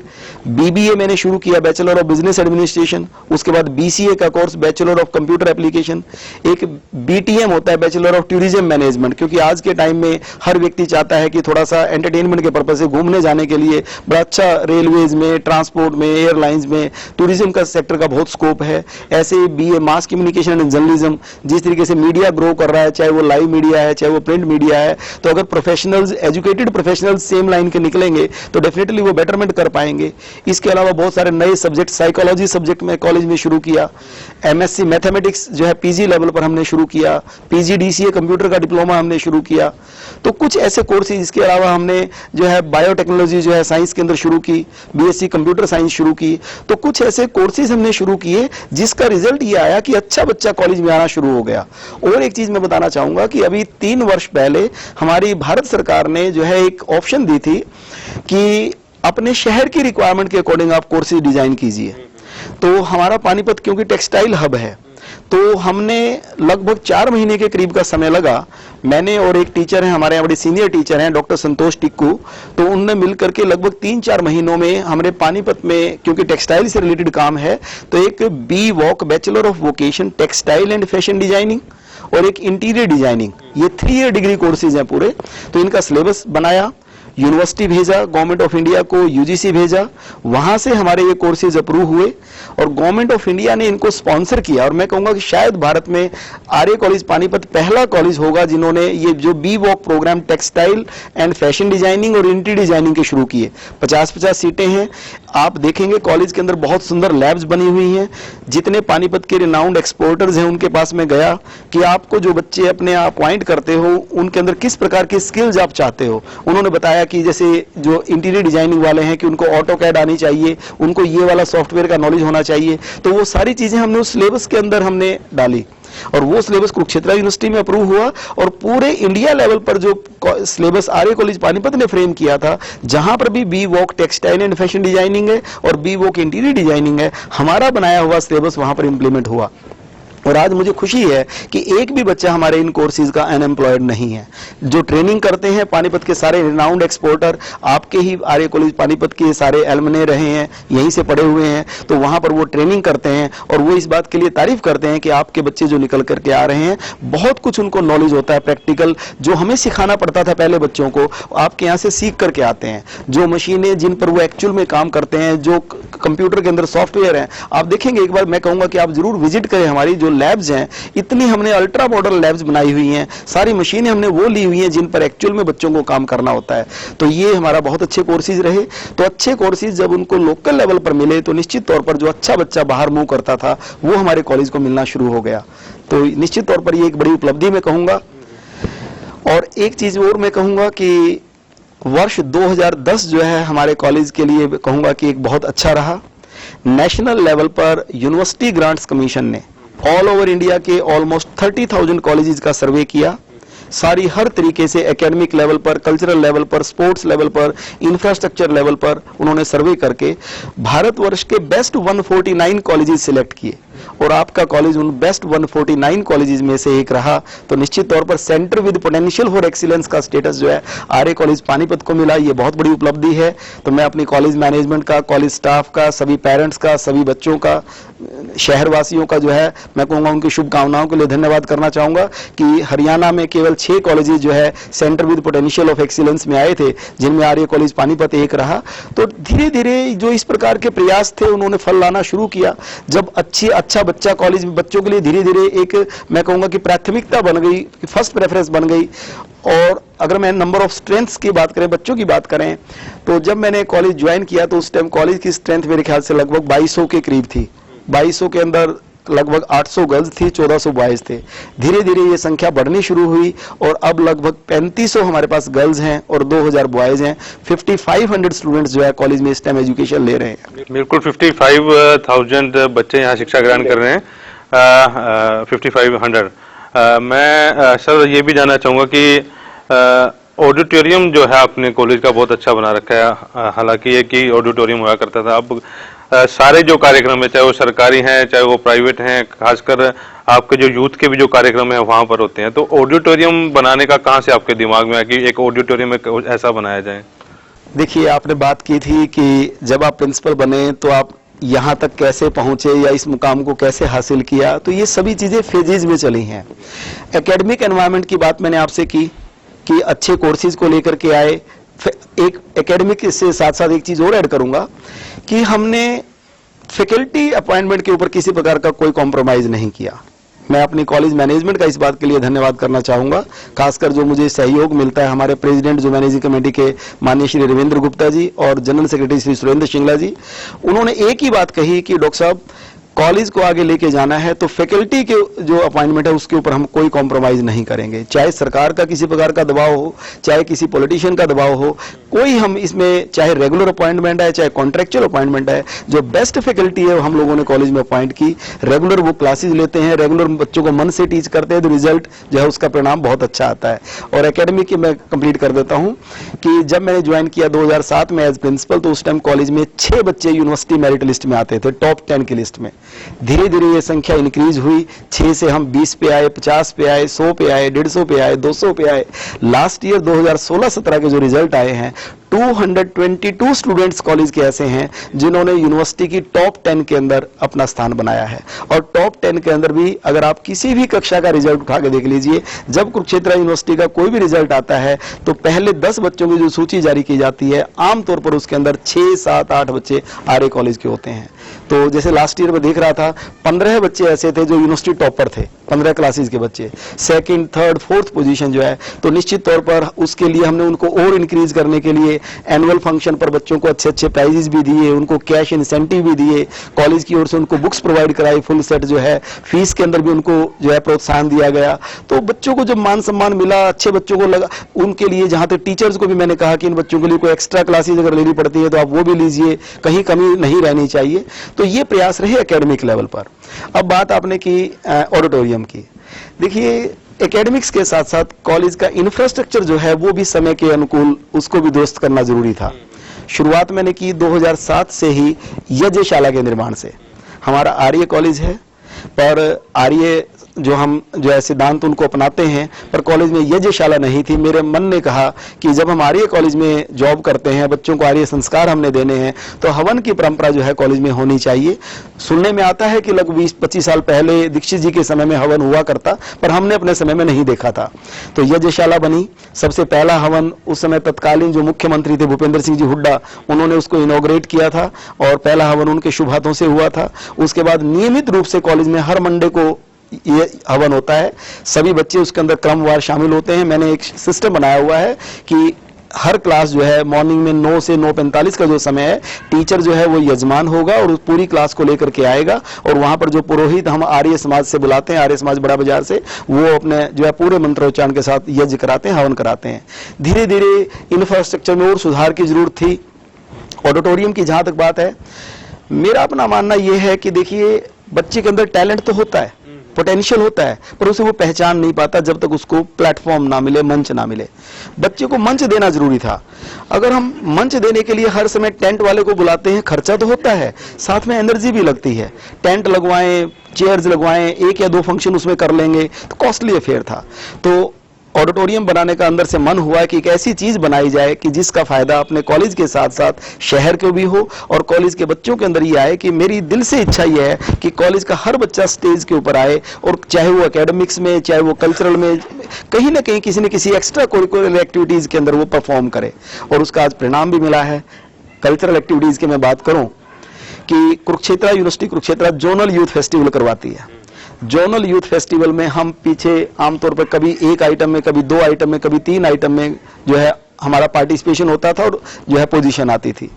S4: बीबीए मैंने शुरू किया, बैचलर ऑफ बिजनेस एडमिनिस्ट्रेशन। उसके बाद बीसीए का course, bachelor of computer application. एक बीटीएम होता है, बैचलर ऑफ टूरिज्म मैनेजमेंट, क्योंकि आज के टाइम में हर व्यक्ति चाहता है कि थोड़ा सा एंटरटेनमेंट के पर्पज से घूमने जाने के लिए बड़ा अच्छा रेलवेज में, ट्रांसपोर्ट में, एयरलाइंस में टूरिज्म का सेक्टर का बहुत स्कोप है। ऐसे BA mass communication and journalism, जिस तरीके से मीडिया ग्रो कर रहा है, चाहे वो लाइव मीडिया है, चाहे वो प्रिंट मीडिया है, तो अगर professionals, educated professionals same line के निकलेंगे तो डेफिनेटली वो बेटरमेंट कर पाएंगे। इसके अलावा बहुत सारे नए सब्जेक्ट, साइकोलॉजी सब्जेक्ट में कॉलेज में शुरू किया। एमएससी मैथमेटिक्स जो है पीजी लेवल पर हमने शुरू किया। पीजीडीसीए कंप्यूटर का डिप्लोमा हमने शुरू किया। तो कुछ ऐसे कोर्सेज, इसके अलावा हमने जो है बायोटेक्नोलॉजी जो है साइंस के अंदर शुरू की, बीएससी कंप्यूटर साइंस शुरू की। तो कुछ ऐसे कोर्सेज हमने शुरू किए जिसका रिजल्ट ये आया कि अच्छा बच्चा कॉलेज में आना शुरू हो गया। और एक चीज मैं बताना चाहूंगा कि अभी 3 वर्ष पहले हमारी भारत सरकार ने जो है एक ऑप्शन दी थी कि अपने शहर की रिक्वायरमेंट के अकॉर्डिंग आप कोर्सेज डिजाइन कीजिए। तो हमारा पानीपत क्योंकि टेक्सटाइल हब है, तो हमने लगभग 4 महीने के करीब का समय लगा। मैंने और एक टीचर हैं हमारे यहाँ, बड़े सीनियर टीचर हैं, डॉक्टर संतोष टिक्कू, तो उनने मिलकर के लगभग 3-4 महीनों में हमने पानीपत में, क्योंकि टेक्सटाइल से रिलेटेड काम है, तो एक B voc, bachelor of vocation textile and fashion designing और एक इंटीरियर डिजाइनिंग, ये 3 ईयर डिग्री कोर्सेज हैं पूरे। तो इनका सिलेबस बनाया, यूनिवर्सिटी भेजा, गवर्नमेंट ऑफ इंडिया को यूजीसी भेजा, वहां से हमारे ये कोर्सेज अप्रूव हुए और गवर्नमेंट ऑफ इंडिया ने इनको स्पॉन्सर किया। और मैं कहूंगा कि शायद भारत में आर्य कॉलेज पानीपत पहला कॉलेज होगा जिन्होंने ये जो B voc programme textile and fashion designing और इंटीरियर डिजाइनिंग के शुरू किए। 50-50 सीटें हैं। आप देखेंगे कॉलेज के अंदर बहुत सुंदर लैब्स बनी हुई हैं। जितने पानीपत के रिनाउंड एक्सपोर्टर्स हैं उनके पास में गया कि आपको जो बच्चे अपने अपॉइंट करते हो उनके अंदर किस प्रकार की स्किल्स आप चाहते हो। उन्होंने बताया कि जैसे जो इंटीरियर डिजाइनिंग वाले हैं कि उनको ऑटोकैड आनी चाहिए, उनको ये वाला सॉफ्टवेयर का नॉलेज होना चाहिए। तो वो सारी चीजें हमने उस सिलेबस के अंदर हमने डाली और वो सिलेबस कुरुक्षेत्र यूनिवर्सिटी में अप्रूव हुआ। और पूरे इंडिया लेवल पर जो सिलेबस आर्य कॉलेज पानीपत ने फ्रेम किया था, जहां पर भी B voc textile and fashion designing है और बी वॉक इंटीरियर डिजाइनिंग है, हमारा बनाया हुआ सिलेबस वहां पर इंप्लीमेंट हुआ। और आज मुझे खुशी है कि एक भी बच्चा हमारे इन कोर्सेज का अनएम्प्लॉयड नहीं है। जो ट्रेनिंग करते हैं पानीपत के सारे रिनाउंड एक्सपोर्टर, आपके ही आर्य कॉलेज पानीपत के सारे एलमने रहे हैं, यहीं से पढ़े हुए हैं, तो वहां पर वो ट्रेनिंग करते हैं और वो इस बात के लिए तारीफ करते हैं कि आपके बच्चे जो निकल करके आ रहे हैं बहुत कुछ उनको नॉलेज होता है प्रैक्टिकल, जो हमें सिखाना पड़ता था पहले बच्चों को, आपके यहाँ से सीख करके आते हैं। जो मशीनें जिन पर वो एक्चुअल में काम करते हैं, जो कंप्यूटर के अंदर सॉफ्टवेयर हैं, आप देखेंगे एक बार, मैं कहूंगा कि आप जरूर विजिट करें हमारी जो लैब्स हैं। इतनी हमने अल्ट्रा मॉडर्न लैब्स बनाई हुई हैं, सारी मशीनें हमने वो ली हुई हैं जिन पर एक्चुअल में बच्चों को काम करना होता है। तो ये हमारा बहुत अच्छे कोर्सेज रहे। तो अच्छे कोर्सेज जब उनको लोकल लेवल पर मिले तो निश्चित तौर पर जो अच्छा बच्चा बाहर मूव करता था वो हमारे कॉलेज को मिलना शुरू हो गया। तो निश्चित तौर पर ये एक बड़ी उपलब्धि मैं कहूंगा। और एक चीज और मैं कहूंगा कि वर्ष 2010 जो है हमारे कॉलेज के लिए कहूंगा कि एक बहुत अच्छा रहा। नेशनल लेवल पर यूनिवर्सिटी ग्रांट्स कमीशन ने ऑल ओवर इंडिया के ऑलमोस्ट 30,000 कॉलेजेस का सर्वे किया। सारी हर तरीके से एकेडमिक लेवल पर, कल्चरल लेवल पर, स्पोर्ट्स लेवल पर, इंफ्रास्ट्रक्चर लेवल पर उन्होंने सर्वे करके भारतवर्ष के बेस्ट 149 कॉलेजेस सिलेक्ट किए और आपका कॉलेज उन बेस्ट 149 कॉलेजेस में से एक रहा। तो निश्चित तौर पर centre with potential for excellence का स्टेटस जो है आर्य कॉलेज पानीपत को मिला, ये बहुत बड़ी उपलब्धि है। तो मैं अपनी कॉलेज मैनेजमेंट का, कॉलेज स्टाफ का, सभी पेरेंट्स का, सभी बच्चों का शहरवासियों का जो है मैं कहूँगा उनकी शुभकामनाओं के लिए धन्यवाद करना चाहूँगा कि हरियाणा में केवल 6 कॉलेजेस जो है centre with potential of excellence में आए थे, जिनमें आर्य कॉलेज पानीपत एक रहा। तो धीरे धीरे जो इस प्रकार के प्रयास थे उन्होंने फल लाना शुरू किया। जब अच्छा बच्चा कॉलेज में बच्चों के लिए धीरे धीरे एक मैं कहूँगा कि प्राथमिकता बन गई, फर्स्ट प्रेफरेंस बन गई। और अगर मैं नंबर ऑफ स्ट्रेंथ्स की बात करें, बच्चों की बात करें, तो जब मैंने कॉलेज ज्वाइन किया तो उस टाइम कॉलेज की स्ट्रेंथ मेरे ख्याल से लगभग 2200 के करीब थी। 2200 के अंदर लगभग 800 गर्ल्स थी, 1400 बॉयज थे। धीरे धीरे ये संख्या बढ़नी शुरू हुई और अब लगभग 3500 हमारे पास गर्ल्स हैं और 2000 बॉयज हैं। 5500 स्टूडेंट्स जो है कॉलेज में इस टाइम एजुकेशन ले रहे हैं।
S1: बिल्कुल 55,000 बच्चे यहाँ शिक्षा ग्रहण कर रहे हैं। 5500 मैं सर ये भी जानना चाहूँगा कि ऑडिटोरियम जो है आपने कॉलेज का बहुत अच्छा बना रखा है। हालांकि एक ही ऑडिटोरियम हुआ करता था, अब सारे जो कार्यक्रम है चाहे वो सरकारी हैं चाहे वो प्राइवेट हैं, खासकर आपके जो यूथ के भी जो कार्यक्रम है वहाँ पर होते हैं। तो ऑडिटोरियम बनाने का कहाँ से आपके दिमाग में आया कि एक ऑडिटोरियम ऐसा बनाया जाए?
S4: देखिए, आपने बात की थी कि जब आप प्रिंसिपल बने तो आप यहाँ तक कैसे पहुंचे या इस मुकाम को कैसे हासिल किया, तो ये सभी चीजें फेजेज में चली हैं। एकेडमिक एनवायरनमेंट की बात मैंने आपसे की कि अच्छे कोर्सेज को लेकर के आए। एक एकेडमिक से साथ साथ एक चीज और ऐड करूंगा कि हमने फैकल्टी अपॉइंटमेंट के ऊपर किसी प्रकार का कोई कॉम्प्रोमाइज नहीं किया। मैं अपनी कॉलेज मैनेजमेंट का इस बात के लिए धन्यवाद करना चाहूंगा, खासकर जो मुझे सहयोग मिलता है हमारे प्रेसिडेंट जो मैनेजिंग कमेटी के माननीय श्री रविंद्र गुप्ता जी और जनरल सेक्रेटरी श्री सुरेंद्र शिंगला जी। उन्होंने एक ही बात कही कि डॉक्टर साहब कॉलेज को आगे लेके जाना है तो फैकल्टी के जो अपॉइंटमेंट है उसके ऊपर हम कोई कॉम्प्रोमाइज नहीं करेंगे, चाहे सरकार का किसी प्रकार का दबाव हो, चाहे किसी पॉलिटिशियन का दबाव हो, कोई हम इसमें चाहे रेगुलर अपॉइंटमेंट है चाहे कॉन्ट्रेक्चुअल अपॉइंटमेंट है, जो बेस्ट फैकल्टी है वो हम लोगों ने कॉलेज में अपॉइंट की। रेगुलर वो क्लासेज लेते हैं, रेगुलर बच्चों को मन से टीच करते हैं, तो रिजल्ट जो है उसका परिणाम बहुत अच्छा आता है। और एकेडमी की मैं कंप्लीट कर देता हूं कि जब मैंने ज्वाइन किया 2007 में एज प्रिंसिपल, तो उस टाइम कॉलेज में 6 बच्चे यूनिवर्सिटी मेरिट लिस्ट में आते थे, टॉप 10 की लिस्ट में। धीरे धीरे ये संख्या इंक्रीज हुई, 6 से हम 20 पे आए, 50 पे आए, 100 पे आए, 150 पे आए, 200 पे आए। लास्ट ईयर 2016-17 के जो रिजल्ट आए हैं, 222 स्टूडेंट्स कॉलेज के ऐसे हैं जिन्होंने यूनिवर्सिटी की टॉप 10 के अंदर अपना स्थान बनाया है। और टॉप 10 के अंदर भी अगर आप किसी भी कक्षा का रिजल्ट उठा के देख लीजिए, जब कुरुक्षेत्र यूनिवर्सिटी का कोई भी रिजल्ट आता है तो पहले 10 बच्चों की जो सूची जारी की जाती है, आमतौर पर उसके अंदर 6, 7, 8 बच्चे आर्य कॉलेज के होते हैं। तो जैसे लास्ट ईयर में देख रहा था, 15 बच्चे ऐसे थे जो यूनिवर्सिटी टॉपर थे, 15 क्लासेज के बच्चे, 2nd, 3rd, 4th पोजीशन जो है। तो निश्चित तौर पर उसके लिए हमने उनको और इंक्रीज करने के लिए एनुअल फंक्शन पर बच्चों को अच्छे अच्छे प्राइजेस भी दिए, उनको कैश इंसेंटिव भी दिए, कॉलेज की ओर से उनको बुक्स प्रोवाइड कराई, फुल सेट जो है, फीस के अंदर भी उनको जो है प्रोत्साहन दिया गया। तो बच्चों को जब मान सम्मान मिला, अच्छे बच्चों को लगा, उनके लिए जहां तक टीचर्स को भी मैंने कहा कि इन बच्चों के लिए कोई एक्स्ट्रा क्लासेज अगर लेनी पड़ती है तो आप वो भी लीजिए, कहीं कमी नहीं रहनी चाहिए। तो ये प्रयास रहे एकेडमिक लेवल पर। अब बात आपने की ऑडिटोरियम की। देखिए, एकेडमिक्स के साथ साथ कॉलेज का इंफ्रास्ट्रक्चर जो है वो भी समय के अनुकूल उसको भी दुरुस्त करना जरूरी था। शुरुआत मैंने की 2007 से ही यज्ञशाला के निर्माण से। हमारा आर्य कॉलेज है, पर आर्य जो हम जो है सिद्धांत उनको अपनाते हैं, पर कॉलेज में यज्ञशाला नहीं थी। मेरे मन ने कहा कि जब हम आर्य कॉलेज में जॉब करते हैं, बच्चों को आर्य संस्कार हमने देने हैं, तो हवन की परंपरा जो है कॉलेज में होनी चाहिए। सुनने में आता है कि लगभग 20-25 साल पहले दीक्षित जी के समय में हवन हुआ करता, पर हमने अपने समय में नहीं देखा था। तो यज्ञशाला बनी। सबसे पहला हवन उस समय तत्कालीन जो मुख्यमंत्री थे भूपेंद्र सिंह जी हुड्डा, उन्होंने उसको इनॉग्रेट किया था और पहला हवन उनके शुभ हाथों से हुआ था। उसके बाद नियमित रूप से कॉलेज में हर मंडे को ये हवन होता है। सभी बच्चे उसके अंदर क्रमवार शामिल होते हैं। मैंने एक सिस्टम बनाया हुआ है कि हर क्लास जो है मॉर्निंग में 9 से 9:45 का जो समय है, टीचर जो है वो यजमान होगा और उस पूरी क्लास को लेकर के आएगा। और वहां पर जो पुरोहित हम आर्य समाज से बुलाते हैं, आर्य समाज बड़ा बाजार से, वो अपने जो है पूरे मंत्रोच्चारण के साथ यज्ञ कराते हैं, हवन कराते हैं। धीरे धीरे इंफ्रास्ट्रक्चर में और सुधार की जरूरत थी। ऑडिटोरियम की जहां तक बात है, मेरा अपना मानना यह है कि देखिए, बच्चे के अंदर टैलेंट तो होता है, पोटेंशियल होता है, पर उसे वो पहचान नहीं पाता जब तक उसको प्लेटफॉर्म ना मिले, मंच ना मिले। बच्चे को मंच देना जरूरी था। अगर हम मंच देने के लिए हर समय टेंट वाले को बुलाते हैं, खर्चा तो होता है, साथ में एनर्जी भी लगती है। टेंट लगवाएं, चेयर्स लगवाएं, 1 या 2 फंक्शन उसमें कर लेंगे, तो कॉस्टली अफेयर था। तो ऑडिटोरियम बनाने का अंदर से मन हुआ कि एक ऐसी चीज बनाई जाए कि जिसका फायदा अपने कॉलेज के साथ साथ शहर को भी हो और कॉलेज के बच्चों के अंदर ये आए कि मेरी दिल से इच्छा ये है कि कॉलेज का हर बच्चा स्टेज के ऊपर आए, और चाहे वो एकेडमिक्स में, चाहे वो कल्चरल में, कहीं ना कहीं किसी न किसी एक्स्ट्रा करिकुलर एक्टिविटीज के अंदर वो परफॉर्म करे, और उसका आज परिणाम भी मिला है। कल्चरल एक्टिविटीज की मैं बात करूं कि Kurukshetra university Kurukshetra zonal youth festival करवाती है। जोनल यूथ फेस्टिवल में हम पीछे आमतौर पर कभी एक आइटम में, कभी 2 आइटम में, कभी 3 आइटम में जो है हमारा पार्टिसिपेशन होता था और जो है पोजीशन आती थी।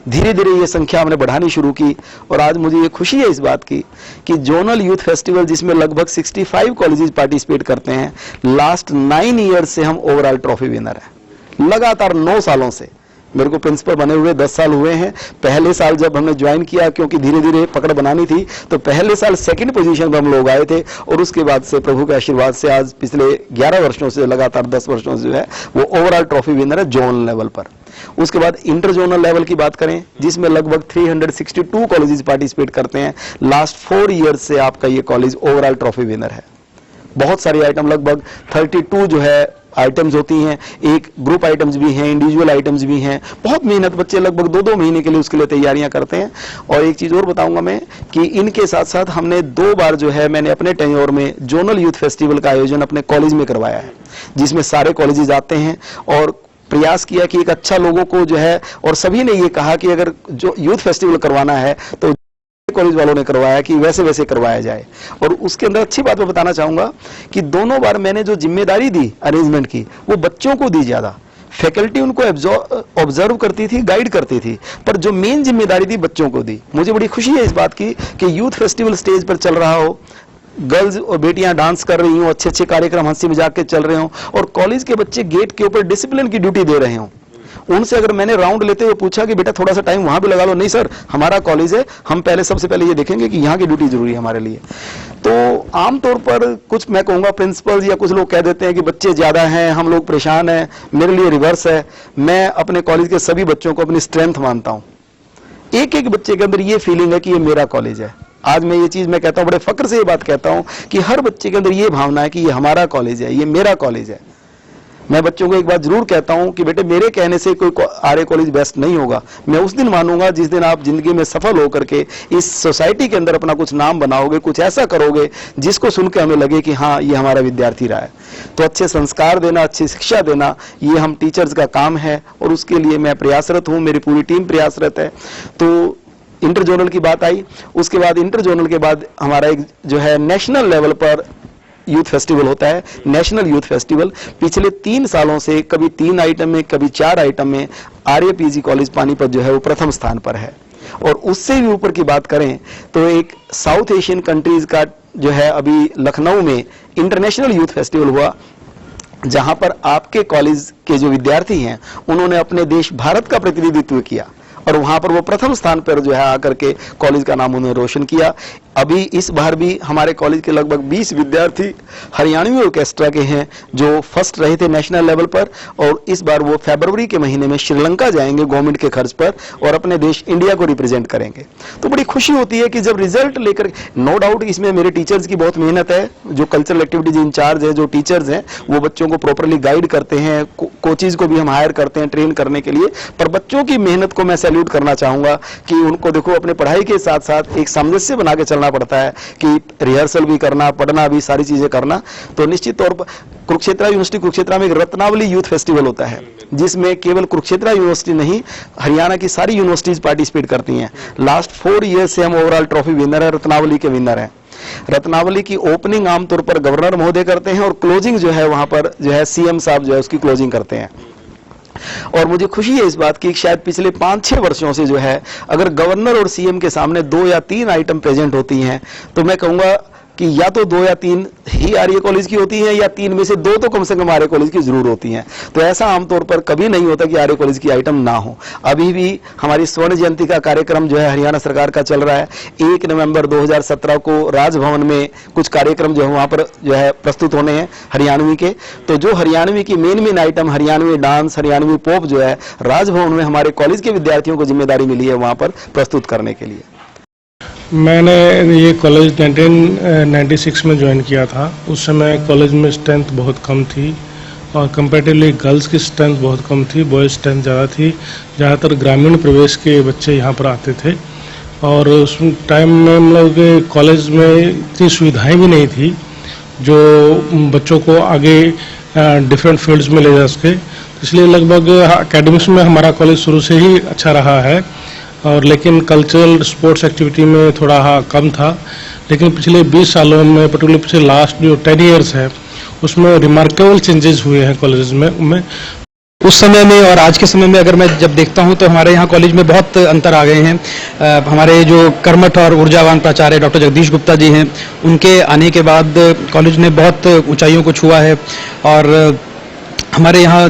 S4: धीरे धीरे ये संख्या हमने बढ़ानी शुरू की, और आज मुझे ये खुशी है इस बात की कि जोनल यूथ फेस्टिवल जिसमें लगभग 65 कॉलेजेस पार्टिसिपेट करते हैं, लास्ट 9 ईयर्स से हम ओवरऑल ट्रॉफी विनर हैं, लगातार 9 सालों से। मेरे को प्रिंसिपल बने हुए 10 साल हुए हैं। पहले साल जब हमने ज्वाइन किया, क्योंकि धीरे धीरे पकड़ बनानी थी, तो पहले साल 2nd पोजीशन पर हम लोग आए थे, और उसके बाद से प्रभु के आशीर्वाद से आज पिछले 11 वर्षों से, लगातार 10 वर्षों से जो है वो ओवरऑल ट्रॉफी विनर है जोनल लेवल पर। उसके बाद इंटर जोनल लेवल की बात करें, जिसमें लगभग 362 कॉलेजेस पार्टिसिपेट करते हैं, लास्ट 4 ईयर्स से आपका ये कॉलेज ओवरऑल ट्रॉफी विनर है। बहुत सारे आइटम, लगभग 32 जो है आइटम्स होती हैं, एक ग्रुप आइटम्स भी हैं, इंडिविजुअल आइटम्स भी हैं। बहुत मेहनत, बच्चे लगभग 2-2 महीने के लिए उसके लिए तैयारियां करते हैं। और एक चीज और बताऊंगा मैं कि इनके साथ साथ हमने 2 बार जो है मैंने अपने टेन्योर में जोनल यूथ फेस्टिवल का आयोजन अपने कॉलेज में करवाया है, जिसमें सारे कॉलेजेस आते हैं, और प्रयास किया कि एक अच्छा लोगों को जो है, और सभी ने ये कहा कि अगर जो यूथ फेस्टिवल करवाना है तो कॉलेज वालों ने करवाया कि वैसे वैसे करवाया जाए। और उसके अंदर अच्छी बात मैं बताना चाहूंगा कि दोनों बार मैंने जो जिम्मेदारी दी अरेंजमेंट की, वो बच्चों को दी ज्यादा। फैकल्टी उनको ऑब्जर्व करती थी, गाइड करती थी, पर जो मेन जिम्मेदारी थी बच्चों को दी। मुझे बड़ी खुशी है इस बात की कि यूथ फेस्टिवल स्टेज पर चल रहा हो, गर्ल्स और बेटियां डांस कर रही हों, अच्छे अच्छे कार्यक्रम हंसी मजाक के चल रहे हों, और कॉलेज के बच्चे गेट के ऊपर डिसिप्लिन की ड्यूटी दे रहे हों। उनसे अगर मैंने राउंड लेते हुए पूछा कि बेटा थोड़ा सा टाइम वहां भी लगा लो, नहीं सर हमारा कॉलेज है, हम पहले सबसे पहले ये देखेंगे कि यहाँ की ड्यूटी जरूरी है हमारे लिए। तो आमतौर पर कुछ मैं कहूंगा प्रिंसिपल या कुछ लोग कह देते हैं कि बच्चे ज्यादा हैं, हम लोग परेशान हैं। मेरे लिए रिवर्स है। मैं अपने कॉलेज के सभी बच्चों को अपनी स्ट्रेंथ मानता हूं। एक एक बच्चे के अंदर ये फीलिंग है कि ये मेरा कॉलेज है। आज मैं ये चीज मैं कहता हूं, बड़े फक्र से ये बात कहता हूं कि हर बच्चे के अंदर ये भावना है कि ये हमारा कॉलेज है, ये मेरा कॉलेज है। मैं बच्चों को एक बात जरूर कहता हूं कि बेटे मेरे कहने से कोई आर्य कॉलेज बेस्ट नहीं होगा। मैं उस दिन मानूंगा जिस दिन आप जिंदगी में सफल होकर के इस सोसाइटी के अंदर अपना कुछ नाम बनाओगे, कुछ ऐसा करोगे जिसको सुन के हमें लगे कि हाँ ये हमारा विद्यार्थी रहा है। तो अच्छे संस्कार देना, अच्छी शिक्षा देना, ये हम टीचर्स का काम है, और उसके लिए मैं प्रयासरत हूं, मेरी पूरी टीम प्रयासरत है। तो इंटर जोनल की बात आई, उसके बाद इंटर जोनल के बाद हमारा एक जो है नेशनल लेवल पर यूथ फेस्टिवल होता है। नेशनल यूथ फेस्टिवल पिछले 3 सालों से कभी 3 आइटम में, कभी 4 आइटम में आर्य पीजी कॉलेज पानीपत जो है वो प्रथम स्थान पर है। और उससे भी ऊपर की बात करें तो एक साउथ एशियन कंट्रीज का जो है अभी लखनऊ में इंटरनेशनल यूथ फेस्टिवल हुआ, जहां पर आपके कॉलेज के जो विद्यार्थी हैं उन्होंने अपने देश भारत का प्रतिनिधित्व किया, और वहां पर वो प्रथम स्थान पर जो है आकर के कॉलेज का नाम उन्होंने रोशन किया। अभी इस बार भी हमारे कॉलेज के लगभग 20 विद्यार्थी हरियाणवी ऑर्केस्ट्रा के हैं जो फर्स्ट रहे थे नेशनल लेवल पर, और इस बार वो फरवरी के महीने में श्रीलंका जाएंगे गवर्नमेंट के खर्च पर, और अपने देश इंडिया को रिप्रेजेंट करेंगे। तो बड़ी खुशी होती है कि जब रिजल्ट लेकर, नो डाउट इसमें मेरे टीचर्स की बहुत मेहनत है, जो कल्चरल एक्टिविटीज इंचार्ज है, जो टीचर्स हैं वो बच्चों को प्रॉपरली गाइड करते हैं, कोचेज को भी हम हायर करते हैं ट्रेन करने के लिए। पर बच्चों की मेहनत को मैं सैल्यूट करना चाहूंगा कि उनको देखो अपने पढ़ाई के साथ साथ एक सामंजस्य बना के चलना पड़ता है कि रिहर्सल भी करना, पढ़ना भी, सारी चीजें करना। तो निश्चित तौर पर कुरुक्षेत्र यूनिवर्सिटी कुरुक्षेत्र में एक रत्नावली यूथ फेस्टिवल होता है, जिसमें केवल कुरुक्षेत्र यूनिवर्सिटी नहीं, हरियाणा की सारी यूनिवर्सिटीज पार्टिसिपेट करती हैं। लास्ट 4 ईयर से हम ओवरऑल ट्रॉफी विनर है, रत्नावली के विनर हैं। रत्नावली की ओपनिंग आमतौर पर गवर्नर महोदय करते हैं, और क्लोजिंग जो है वहां पर जो है सीएम साहब जो है उसकी क्लोजिंग करते हैं। और मुझे खुशी है इस बात की, शायद पिछले 5-6 वर्षों से जो है अगर गवर्नर और सीएम के सामने 2 या 3 आइटम प्रेजेंट होती हैं, तो मैं कहूंगा कि या तो 2 या 3 ही आर्य कॉलेज की होती हैं, या 3 में से 2 तो कम से कम आर्य कॉलेज की जरूर होती हैं। तो ऐसा आमतौर पर कभी नहीं होता कि आर्य कॉलेज की आइटम ना हो। अभी भी हमारी स्वर्ण जयंती का कार्यक्रम जो है हरियाणा सरकार का चल रहा है। 1 नवंबर 2017 को राजभवन में कुछ कार्यक्रम जो है वहां पर जो है प्रस्तुत होने हैं हरियाणवी के। तो जो हरियाणवी की main item, Haryanvi dance, Haryanvi pop जो है राजभवन में हमारे कॉलेज के विद्यार्थियों को जिम्मेदारी मिली है वहां पर प्रस्तुत करने के लिए।
S14: मैंने ये कॉलेज 1996 में ज्वाइन किया था। उस समय कॉलेज में स्ट्रेंथ बहुत कम थी, और कंपैरेटिवली गर्ल्स की स्ट्रेंथ बहुत कम थी, बॉयज स्ट्रेंथ ज़्यादा थी। ज़्यादातर ग्रामीण प्रदेश के बच्चे यहाँ पर आते थे और उस टाइम में हम लोग के कॉलेज में इतनी सुविधाएं भी नहीं थी जो बच्चों को आगे डिफरेंट फील्ड्स में ले जा सके। इसलिए लगभग एकेडमिक्स में हमारा कॉलेज शुरू से ही अच्छा रहा है और लेकिन कल्चरल स्पोर्ट्स एक्टिविटी में थोड़ा कम था। लेकिन पिछले 20 सालों में, पर्टिकुलर पिछले लास्ट जो 10 ईयर्स है, उसमें रिमार्केबल चेंजेस हुए हैं कॉलेज में।
S15: उस समय में और आज के समय में अगर मैं जब देखता हूं तो हमारे यहाँ कॉलेज में बहुत अंतर आ गए हैं। हमारे जो कर्मठ और ऊर्जावान प्राचार्य डॉक्टर जगदीश गुप्ता जी हैं, उनके आने के बाद कॉलेज ने बहुत ऊंचाइयों को छुआ है और हमारे यहाँ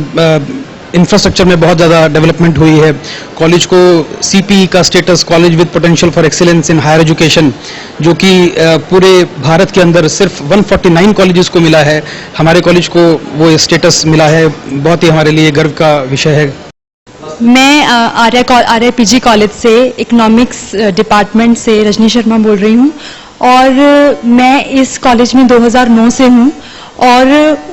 S15: इंफ्रास्ट्रक्चर में बहुत ज़्यादा डेवलपमेंट हुई है। कॉलेज को सीपीई का status, college with potential for excellence in higher education, जो कि पूरे भारत के अंदर सिर्फ 149 कॉलेजेस को मिला है, हमारे कॉलेज को वो स्टेटस मिला है। बहुत ही हमारे लिए गर्व का विषय है।
S16: मैं आर्या पीजी कॉलेज से इकोनॉमिक्स डिपार्टमेंट से रजनी शर्मा बोल रही हूँ और मैं इस कॉलेज में 2009 से हूँ और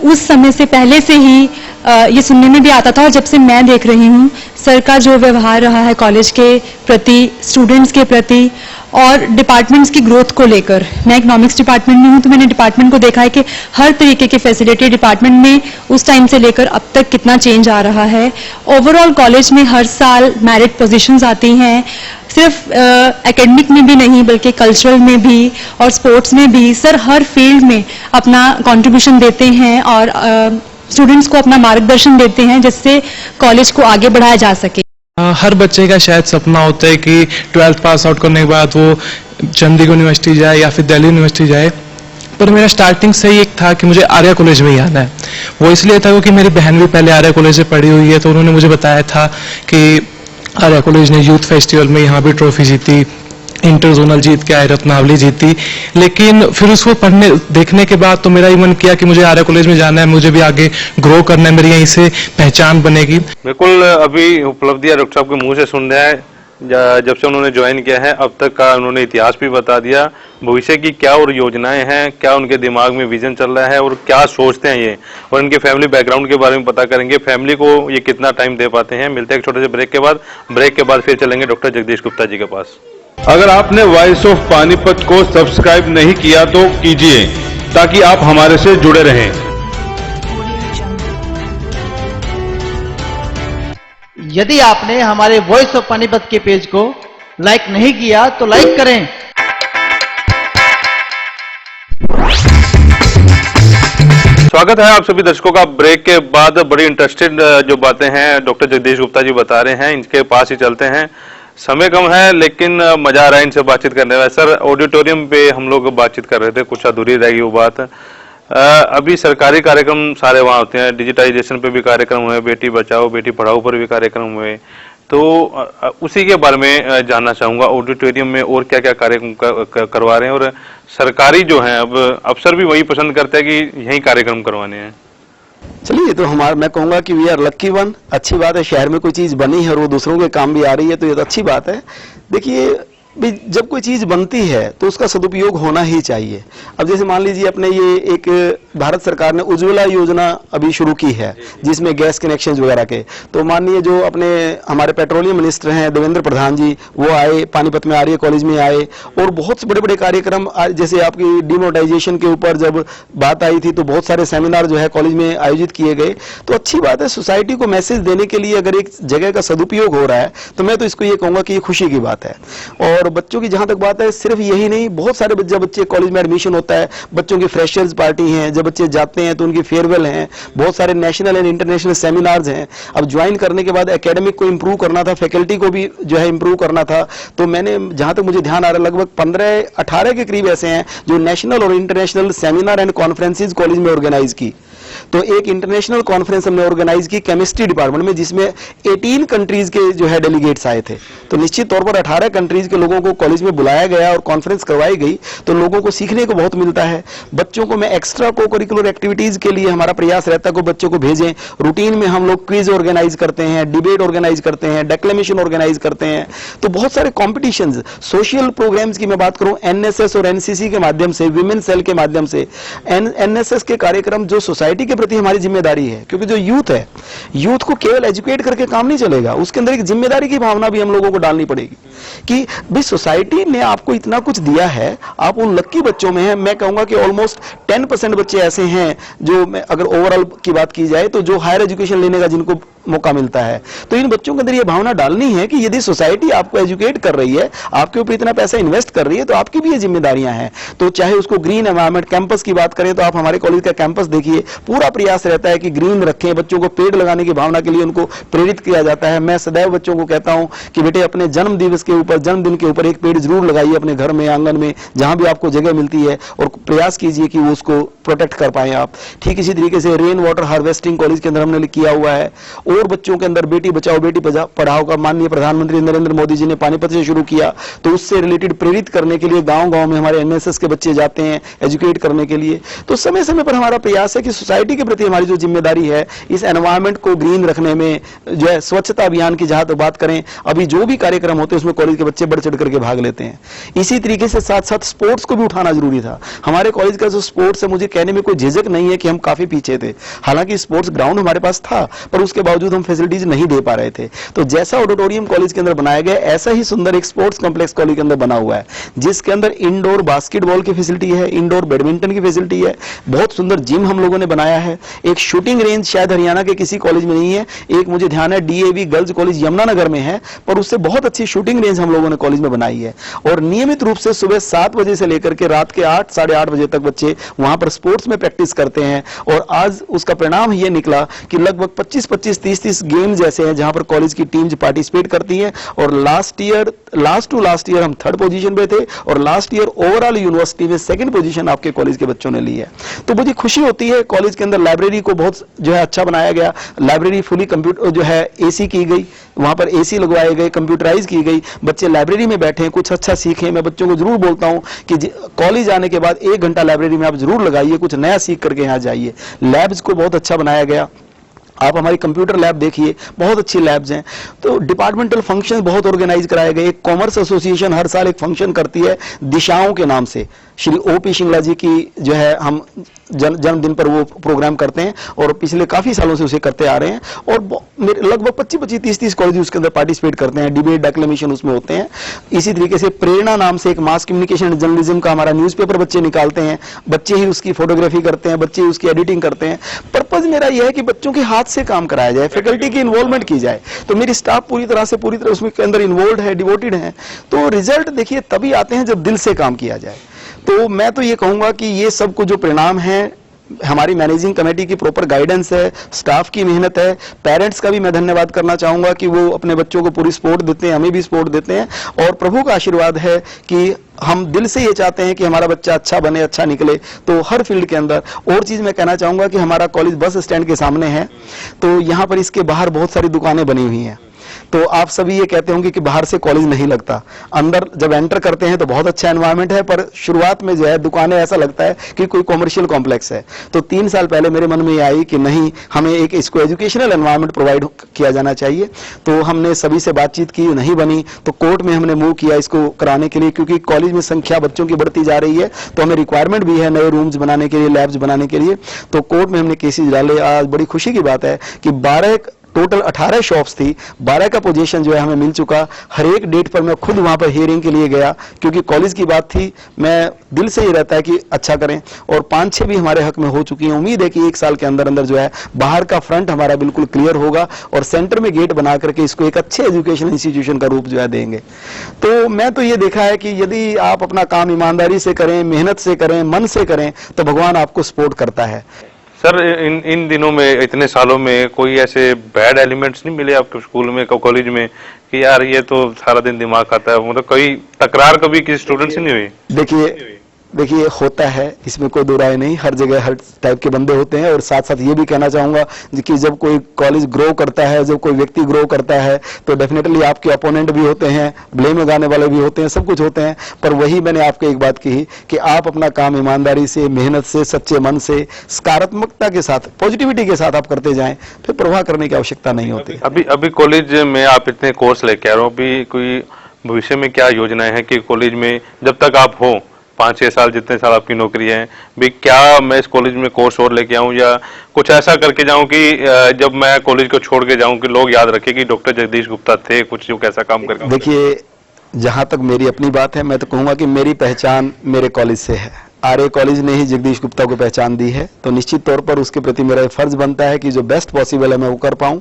S16: उस समय से पहले से ही ये सुनने में भी आता था और जब से मैं देख रही हूँ सर का जो व्यवहार रहा है कॉलेज के प्रति, स्टूडेंट्स के प्रति और डिपार्टमेंट्स की ग्रोथ को लेकर। मैं इकोनॉमिक्स डिपार्टमेंट में हूँ तो मैंने डिपार्टमेंट को देखा है कि हर तरीके के फैसिलिटी डिपार्टमेंट में उस टाइम से लेकर अब तक कितना चेंज आ रहा है। ओवरऑल कॉलेज में हर साल मेरिट पोजीशंस आती हैं, सिर्फ एकेडमिक में भी नहीं बल्कि कल्चरल में भी और स्पोर्ट्स में भी। सर हर फील्ड में अपना कंट्रीब्यूशन देते हैं और स्टूडेंट्स को अपना मार्गदर्शन देते हैं जिससे कॉलेज को आगे बढ़ाया जा सके।
S15: हर बच्चे का शायद सपना होता है कि 12th पास आउट करने के बाद वो चंडीगढ़ यूनिवर्सिटी जाए या फिर दिल्ली यूनिवर्सिटी जाए, पर मेरा स्टार्टिंग से ही एक था कि मुझे आर्या कॉलेज में ही आना है। वो इसलिए था क्योंकि मेरी बहन भी पहले आर्या कॉलेज से पढ़ी हुई है, तो उन्होंने मुझे बताया था कि आर्या कॉलेज ने यूथ फेस्टिवल में यहाँ भी ट्रॉफी जीती, इंटर जोनल जीत के आए, रत्नावली जीती। लेकिन फिर उसको पढ़ने देखने के बाद तो मेरा ही मन किया कि मुझे आर्या कॉलेज में जाना है, मुझे भी आगे ग्रो करना है, मेरी यहीं से पहचान बनेगी।
S1: बिल्कुल, अभी उपलब्धियां डॉक्टर साहब के मुंह से सुन रहे हैं। जब से उन्होंने ज्वाइन किया है अब तक का उन्होंने इतिहास भी बता दिया, भविष्य की क्या और योजनाएं हैं, क्या उनके दिमाग में विजन चल रहा है और क्या सोचते हैं ये, और इनके फैमिली बैकग्राउंड के बारे में पता करेंगे, फैमिली को ये कितना टाइम दे पाते हैं। मिलते हैं एक छोटे से ब्रेक के बाद फिर चलेंगे डॉक्टर जगदीश गुप्ता जी के पास। अगर आपने वॉइस ऑफ पानीपत को सब्सक्राइब नहीं किया तो कीजिए ताकि आप हमारे से जुड़े रहें।
S13: यदि आपने हमारे वॉइस ऑफ पानीपत के पेज को लाइक नहीं किया तो लाइक करें।
S1: स्वागत है आप सभी दर्शकों का। ब्रेक के बाद बड़ी इंटरेस्टेड जो बातें हैं डॉक्टर जगदीश गुप्ता जी बता रहे हैं, इनके पास ही चलते हैं। समय कम है लेकिन मजा आ रहा है इनसे बातचीत करने में। सर, ऑडिटोरियम पे हम लोग बातचीत कर रहे थे, कुछ अधूरी रह गई वो बात। अभी सरकारी कार्यक्रम सारे वहाँ होते हैं, डिजिटाइजेशन पे भी कार्यक्रम हुए, बेटी बचाओ बेटी पढ़ाओ पर भी कार्यक्रम हुए, तो उसी के बारे में जानना चाहूंगा ऑडिटोरियम में और क्या क्या कार्यक्रम करवा रहे हैं। और सरकारी जो है अब अफसर भी वही पसंद करते हैं कि यही कार्यक्रम करवाने हैं।
S4: चलिए, तो मैं कहूंगा कि वी आर लक्की वन। अच्छी बात है, शहर में कोई चीज बनी है और वो दूसरों के काम भी आ रही है, तो ये तो अच्छी बात है। देखिए, जब कोई चीज बनती है तो उसका सदुपयोग होना ही चाहिए। अब जैसे मान लीजिए अपने ये एक भारत सरकार ने उज्ज्वला योजना अभी शुरू की है जिसमें गैस कनेक्शन वगैरह के, तो माननीय जो अपने हमारे पेट्रोलियम मिनिस्टर हैं देवेंद्र प्रधान जी, वो आए, पानीपत में आर्य कॉलेज में आए और बहुत से बड़े बड़े कार्यक्रम, जैसे आपकी डिमोनेटाइजेशन के ऊपर जब बात आई थी तो बहुत सारे सेमिनार जो है कॉलेज में आयोजित किए गए। तो अच्छी बात है, सोसाइटी को मैसेज देने के लिए अगर एक जगह का सदुपयोग हो रहा है तो मैं तो इसको ये कहूंगा कि ये खुशी की बात है। और बच्चों की जहां तक बात है, सिर्फ यही नहीं, बहुत सारे जब बच्चे कॉलेज में एडमिशन होता है, बच्चों की फ्रेशर्स पार्टी हैं, जब बच्चे जाते हैं तो उनकी फेयरवेल हैं, बहुत सारे नेशनल एंड इंटरनेशनल सेमिनार्स हैं। अब ज्वाइन करने के बाद एकेडमिक को इंप्रूव करना था, फैकल्टी को भी जो है इंप्रूव करना था, तो मैंने जहां तक मुझे ध्यान आ रहा है लगभग 15-18 के करीब ऐसे हैं जो नेशनल और international seminar and conferences college में ऑर्गेनाइज की। तो एक इंटरनेशनल कॉन्फ्रेंस हमने ऑर्गेनाइज की केमिस्ट्री डिपार्टमेंट में, जिसमें 18 कंट्रीज के जो है डेलीगेट्स आए थे। तो निश्चित तौर पर 18 कंट्रीज के लोगों को कॉलेज में बुलाया गया और कॉन्फ्रेंस करवाई गई, तो लोगों को सीखने को बहुत मिलता है। बच्चों को मैं एक्स्ट्रा को करिकुलर एक्टिविटीज के लिए हमारा प्रयास रहता है कि बच्चों को भेजें। रूटीन में हम लोग क्विज ऑर्गेनाइज करते हैं, डिबेट ऑर्गेनाइज करते हैं, डेक्लेमेशन ऑर्गेनाइज करते हैं, तो बहुत सारे कॉम्पिटिशंस, सोशल प्रोग्राम्स की मैं बात करूं, एनएसएस और एनसीसी के माध्यम से, विमेन सेल के माध्यम से, एनएसएस के कार्यक्रम जो सोसाइटी सोसाइटी के प्रति हमारी जिम्मेदारी है, क्योंकि जो यूथ है, यूथ को केवल एजुकेट करके काम नहीं चलेगा, उसके अंदर एक जिम्मेदारी की भावना भी हम लोगों को डालनी पड़ेगी कि भाई सोसाइटी ने आपको इतना कुछ दिया है, आप उन लक्की बच्चों में हैं। मैं कहूंगा कि ऑलमोस्ट 10% बच्चे ऐसे हैं जो, अगर ओवरऑल की बात की जाए तो, जो हायर एजुकेशन लेने का जिनको मौका मिलता है। तो इन बच्चों के अंदर ये भावना डालनी है कि यदि सोसाइटी आपको एजुकेट कर रही है, आपके ऊपर इतना पैसा इन्वेस्ट कर रही है, तो आपकी भी ये जिम्मेदारियां हैं। तो चाहे उसको ग्रीन एनवायरनमेंट, कैंपस की बात करें तो आप हमारे कॉलेज का कैंपस देखिए, पूरा प्रयास रहता है कि ग्रीन रखें, बच्चों को पेड़ लगाने की भावना के लिए उनको प्रेरित किया जाता है। मैं सदैव बच्चों को कहता हूं कि बेटे अपने जन्म दिवस के ऊपर, जन्मदिन के ऊपर एक पेड़ जरूर लगाइए अपने घर में, आंगन में, जहां भी आपको जगह मिलती है, और प्रयास कीजिए कि वो उसको प्रोटेक्ट कर पाए आप। ठीक इसी तरीके से रेन वाटर हार्वेस्टिंग कॉलेज के अंदर हमने किया हुआ है, और बच्चों के अंदर बेटी बचाओ बेटी पढ़ाओ का माननीय प्रधानमंत्री नरेंद्र मोदी जी ने पानीपत से शुरू किया, तो उससे रिलेटेड प्रेरित करने के लिए गांव-गांव में हमारे एनएसएस के बच्चे जाते हैं एजुकेट करने के लिए। तो समय समय पर हमारा प्रयास है कि सोसाइटी के प्रति हमारी जो जिम्मेदारी है, इस एनवायरनमेंट को ग्रीन रखने में, जो है स्वच्छता अभियान की जहां तो बात करें, अभी जो भी कार्यक्रम होते हैं उसमें कॉलेज के बच्चे बढ़ चढ़ करके भाग लेते हैं। इसी तरीके से साथ साथ स्पोर्ट्स को भी उठाना जरूरी था। हमारे कॉलेज का जो स्पोर्ट्स है, मुझे कहने में कोई झिझक नहीं है कि हम काफी पीछे थे। हालांकि स्पोर्ट्स ग्राउंड हमारे पास था, पर उसके बावजूद हम फैसिलिटीज नहीं दे पा रहे थे। तो जैसा ऑडिटोरियम कॉलेज के अंदर बनाया गया, ऐसा ही सुंदर एक स्पोर्ट्स कॉम्प्लेक्स कॉलेज के अंदर बना हुआ है, जिसके अंदर इंडोर बास्केटबॉल की फैसिलिटी है, इंडोर बैडमिंटन की फैसिलिटी है, बहुत सुंदर जिम हम लोगों ने बनाया है, एक शूटिंग रेंज शायद हरियाणा के किसी कॉलेज में नहीं है, एक मुझे ध्यान है डीएवी गर्ल्स कॉलेज यमुनानगर में है, पर उससे बहुत अच्छी शूटिंग रेंज हम लोगों ने कॉलेज में बनाई है। और नियमित रूप से सुबह 7 बजे से लेकर के रात के 8, साढ़े 8 बजे तक बच्चे वहां पर स्पोर्ट्स में प्रैक्टिस करते हैं। और आज उसका परिणाम ये निकला कि लगभग 25-25, 30-30 गेम्स ऐसे हैं जहां पर कॉलेज की टीम्स पार्टिसिपेट करती हैं। और लास्ट टू लास्ट ईयर हम 3rd पोजीशन पे थे, और लास्ट ईयर ओवरऑल यूनिवर्सिटी में 2nd पोजीशन आपके कॉलेज के बच्चों ने ली है। तो मुझे खुशी होती है। कॉलेज के अंदर लाइब्रेरी को बहुत जो है अच्छा बनाया गया, लाइब्रेरी फुली कंप्यूटर जो है एसी की गई, वहां पर एसी लगवाए गए, कंप्यूटराइज की गई, बच्चे लाइब्रेरी में बैठे, कुछ अच्छा सीखें। मैं बच्चों को जरूर बोलता हूं कि कॉलेज आने के बाद 1 घंटा लाइब्रेरी में आप जरूर लगाइए, कुछ नया सीख करके यहाँ जाइए। लैब्स को बहुत अच्छा बनाया गया, आप हमारी कंप्यूटर लैब देखिए, बहुत अच्छी लैब्स हैं। तो डिपार्टमेंटल फंक्शन बहुत ऑर्गेनाइज कराए गए। कॉमर्स एसोसिएशन हर साल एक फंक्शन करती है दिशाओं के नाम से। श्री ओपी शिंगला जी की जो है हम जन्मदिन पर वो प्रोग्राम करते हैं, और पिछले काफी सालों से उसे करते आ रहे हैं। और लगभग 25-25, 30-30 कॉलेज उसके अंदर पार्टिसिपेट करते हैं, डिबेट डेक्लेमेशन उसमें होते हैं। इसी तरीके से प्रेरणा नाम से एक मास कम्युनिकेशन एंड जर्नलिज्म का हमारा न्यूज़पेपर बच्चे निकालते हैं, बच्चे ही उसकी फोटोग्राफी करते हैं, बच्चे ही उसकी एडिटिंग करते हैं। पर्पज मेरा यह है कि बच्चों के हाथ से काम कराया जाए, फैकल्टी की इन्वॉल्वमेंट की जाए। तो मेरी स्टाफ पूरी तरह उसमें के अंदर इन्वॉल्व है, डिवोटेड है। तो रिजल्ट देखिए तभी आते हैं जब दिल से काम किया जाए। तो मैं तो ये कहूंगा कि ये सब कुछ जो परिणाम है, हमारी मैनेजिंग कमेटी की प्रॉपर गाइडेंस है, स्टाफ की मेहनत है, पेरेंट्स का भी मैं धन्यवाद करना चाहूंगा कि वो अपने बच्चों को पूरी सपोर्ट देते हैं, हमें भी सपोर्ट देते हैं। और प्रभु का आशीर्वाद है कि हम दिल से ये चाहते हैं कि हमारा बच्चा अच्छा बने, अच्छा निकले। तो हर फील्ड के अंदर और चीज मैं कहना चाहूंगा कि हमारा कॉलेज बस स्टैंड के सामने है, तो यहाँ पर इसके बाहर बहुत सारी दुकानें बनी हुई हैं। तो आप सभी ये कहते होंगे कि बाहर से कॉलेज नहीं लगता, अंदर जब एंटर करते हैं तो बहुत अच्छा एनवायरनमेंट है, पर शुरुआत में जो है दुकानें ऐसा लगता है कि कोई कॉमर्शियल कॉम्प्लेक्स है। तो 3 साल पहले मेरे मन में ये आई कि नहीं, हमें एक इसको एजुकेशनल एनवायरनमेंट प्रोवाइड किया जाना चाहिए। तो हमने सभी से बातचीत की, नहीं बनी तो कोर्ट में हमने मूव किया इसको कराने के लिए, क्योंकि कॉलेज में संख्या बच्चों की बढ़ती जा रही है, तो हमें रिक्वायरमेंट भी है नए रूम्स बनाने के लिए, लैब्स बनाने के लिए। तो कोर्ट में हमने केसेस डाले। आज बड़ी खुशी की बात है कि 12 टोटल 18 शॉप्स थी, 12 का पोजीशन जो है हमें मिल चुका। हर एक डेट पर मैं खुद वहां पर हियरिंग के लिए गया, क्योंकि कॉलेज की बात थी। मैं दिल से ही रहता है कि अच्छा करें, और 5-6 भी हमारे हक में हो चुकी हैं। उम्मीद है कि 1 साल के अंदर अंदर जो है बाहर का फ्रंट हमारा बिल्कुल क्लियर होगा, और सेंटर में गेट बना करके इसको एक अच्छे एजुकेशन इंस्टीट्यूशन का रूप जो है देंगे। तो मैं तो ये देखा है कि यदि आप अपना काम ईमानदारी से करें, मेहनत से करें, मन से करें, तो भगवान आपको सपोर्ट करता है।
S1: सर, इन दिनों में, इतने सालों में कोई ऐसे बैड एलिमेंट्स नहीं मिले आपके स्कूल में, कॉलेज में, कि यार ये तो सारा दिन दिमाग खाता है, मतलब कोई तकरार कभी किसी स्टूडेंट से नहीं हुई?
S4: देखिए होता है, इसमें कोई दो राय नहीं, हर जगह हर टाइप के बंदे होते हैं। और साथ साथ ये भी कहना चाहूंगा कि जब कोई कॉलेज ग्रो करता है, जब कोई व्यक्ति ग्रो करता है, तो डेफिनेटली आपके अपोनेंट भी होते हैं, ब्लेम लगाने वाले भी होते हैं, सब कुछ होते हैं। पर वही मैंने आपको एक बात कही कि आप अपना काम ईमानदारी से, मेहनत से, सच्चे मन से, सकारात्मकता के साथ, पॉजिटिविटी के साथ आप करते जाएं, फिर परवाह करने की आवश्यकता नहीं होती।
S1: अभी कॉलेज में आप इतने कोर्स लेके आ रहे हो, अभी कोई भविष्य में क्या योजनाएं हैं कि कॉलेज में जब तक आप हो 5-6 साल जितने साल आपकी नौकरी है भी, क्या मैं इस कॉलेज में कोर्स और लेके आऊं या कुछ ऐसा करके जाऊं कि जब मैं कॉलेज को छोड़ के जाऊं कि लोग याद रखें कि डॉक्टर जगदीश गुप्ता थे, कुछ जो कैसा काम करके?
S4: देखिए, जहां तक मेरी अपनी बात है, मैं तो कहूंगा कि मेरी पहचान मेरे कॉलेज से है। आर्य कॉलेज ने ही जगदीश गुप्ता को पहचान दी है, तो निश्चित तौर पर उसके प्रति मेरा फर्ज बनता है कि जो बेस्ट पॉसिबल है मैं वो कर पाऊं।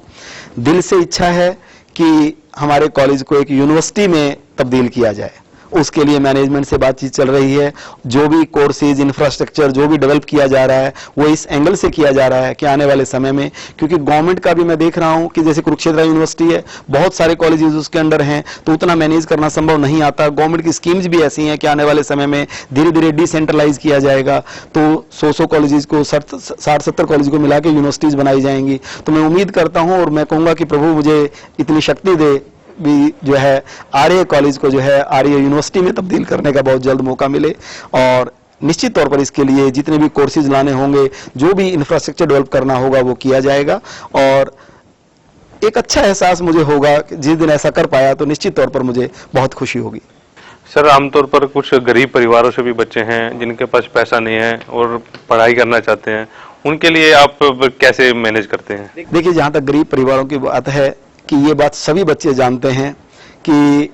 S4: दिल से इच्छा है कि हमारे कॉलेज को एक यूनिवर्सिटी में तब्दील किया जाए। उसके लिए मैनेजमेंट से बातचीत चल रही है। जो भी कोर्सेज, इंफ्रास्ट्रक्चर जो भी डेवलप किया जा रहा है वो इस एंगल से किया जा रहा है कि आने वाले समय में, क्योंकि गवर्नमेंट का भी मैं देख रहा हूं कि जैसे कुरुक्षेत्र यूनिवर्सिटी है, बहुत सारे कॉलेजेस उसके अंडर हैं, तो उतना मैनेज करना संभव नहीं आता। गवर्नमेंट की स्कीम्स भी ऐसी हैं कि आने वाले समय में धीरे धीरे डिसेंट्रलाइज किया जाएगा, तो 100 कॉलेजेस को 60-70 कॉलेज को मिला के यूनिवर्सिटीज बनाई जाएंगी। तो मैं उम्मीद करता हूं और मैं कहूंगा कि प्रभु मुझे इतनी शक्ति दे भी जो है आर्य कॉलेज को जो है आर्य यूनिवर्सिटी में तब्दील करने का बहुत जल्द मौका मिले, और निश्चित तौर पर इसके लिए जितने भी कोर्सेज लाने होंगे, जो भी इंफ्रास्ट्रक्चर डेवलप करना होगा वो किया जाएगा। और एक अच्छा एहसास मुझे होगा कि जिस दिन ऐसा कर पाया तो निश्चित तौर पर मुझे बहुत खुशी होगी।
S1: सर, आमतौर पर कुछ गरीब परिवारों से भी बच्चे हैं जिनके पास पैसा नहीं है और पढ़ाई करना चाहते हैं, उनके लिए आप कैसे मैनेज करते हैं?
S4: देखिए, जहां तक गरीब परिवारों की बात है कि ये बात सभी बच्चे जानते हैं कि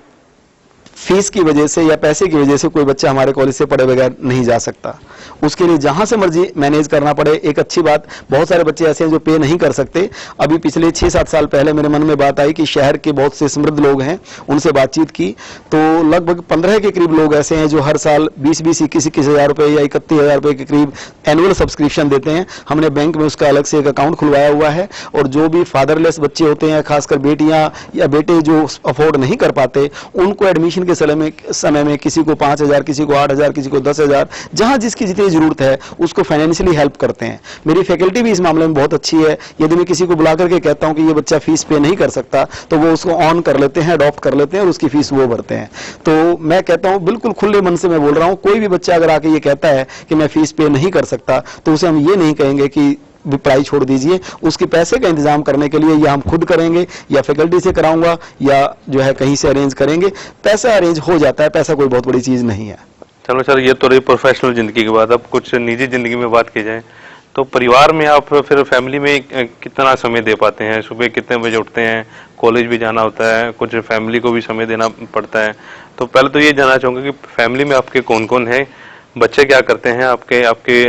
S4: फीस की वजह से या पैसे की वजह से कोई बच्चा हमारे कॉलेज से पढ़े बगैर नहीं जा सकता। उसके लिए जहां से मर्जी मैनेज करना पड़े। एक अच्छी बात, बहुत सारे बच्चे ऐसे हैं जो पे नहीं कर सकते। अभी पिछले 6-7 साल पहले मेरे मन में बात आई कि शहर के बहुत से समृद्ध लोग हैं, उनसे बातचीत की तो लगभग 15 के करीब लोग ऐसे हैं जो हर साल 20-21 हज़ार रुपए या 31,000 रुपए के करीब एनुअल सब्सक्रिप्शन देते हैं। हमने बैंक में उसका अलग से एक अकाउंट खुलवाया हुआ है, और जो भी फादरलेस बच्चे होते हैं, खासकर बेटियां या बेटे जो अफोर्ड नहीं कर पाते, उनको एडमिशन के समय में किसी को 5,000, किसी को 8,000, किसी को 10,000, जहां जिसकी जितनी जरूरत है उसको फाइनेंशियली हेल्प करते हैं। मेरी फैकल्टी भी इस मामले में बहुत अच्छी है। यदि मैं किसी को बुला करके कहता हूं कि ये बच्चा फीस पे नहीं कर सकता, तो वो उसको ऑन कर लेते हैं, अडॉप्ट कर लेते हैं और उसकी फीस वो भरते हैं। तो मैं कहता हूं, बिल्कुल खुले मन से मैं बोल रहा हूं, कोई भी बच्चा अगर आके ये कहता है कि मैं फीस पे नहीं कर सकता, तो उसे हम ये नहीं कहेंगे कि पढ़ाई छोड़ दीजिए। उसके पैसे का इंतजाम करने के लिए या हम खुद करेंगे या फैकल्टी से कराऊंगा या जो है कहीं से अरेंज करेंगे। पैसा अरेंज हो जाता है, पैसा कोई बहुत बड़ी चीज नहीं है।
S1: चलो सर, ये तो रही प्रोफेशनल जिंदगी की बात। अब कुछ निजी जिंदगी में बात की जाए तो परिवार में आप फिर फैमिली में कितना समय दे पाते हैं? सुबह कितने बजे उठते हैं? कॉलेज भी जाना होता है, कुछ फैमिली को भी समय देना पड़ता है। तो पहले तो ये जानना चाहूंगा कि फैमिली में आपके कौन कौन है, बच्चे क्या करते हैं, आपके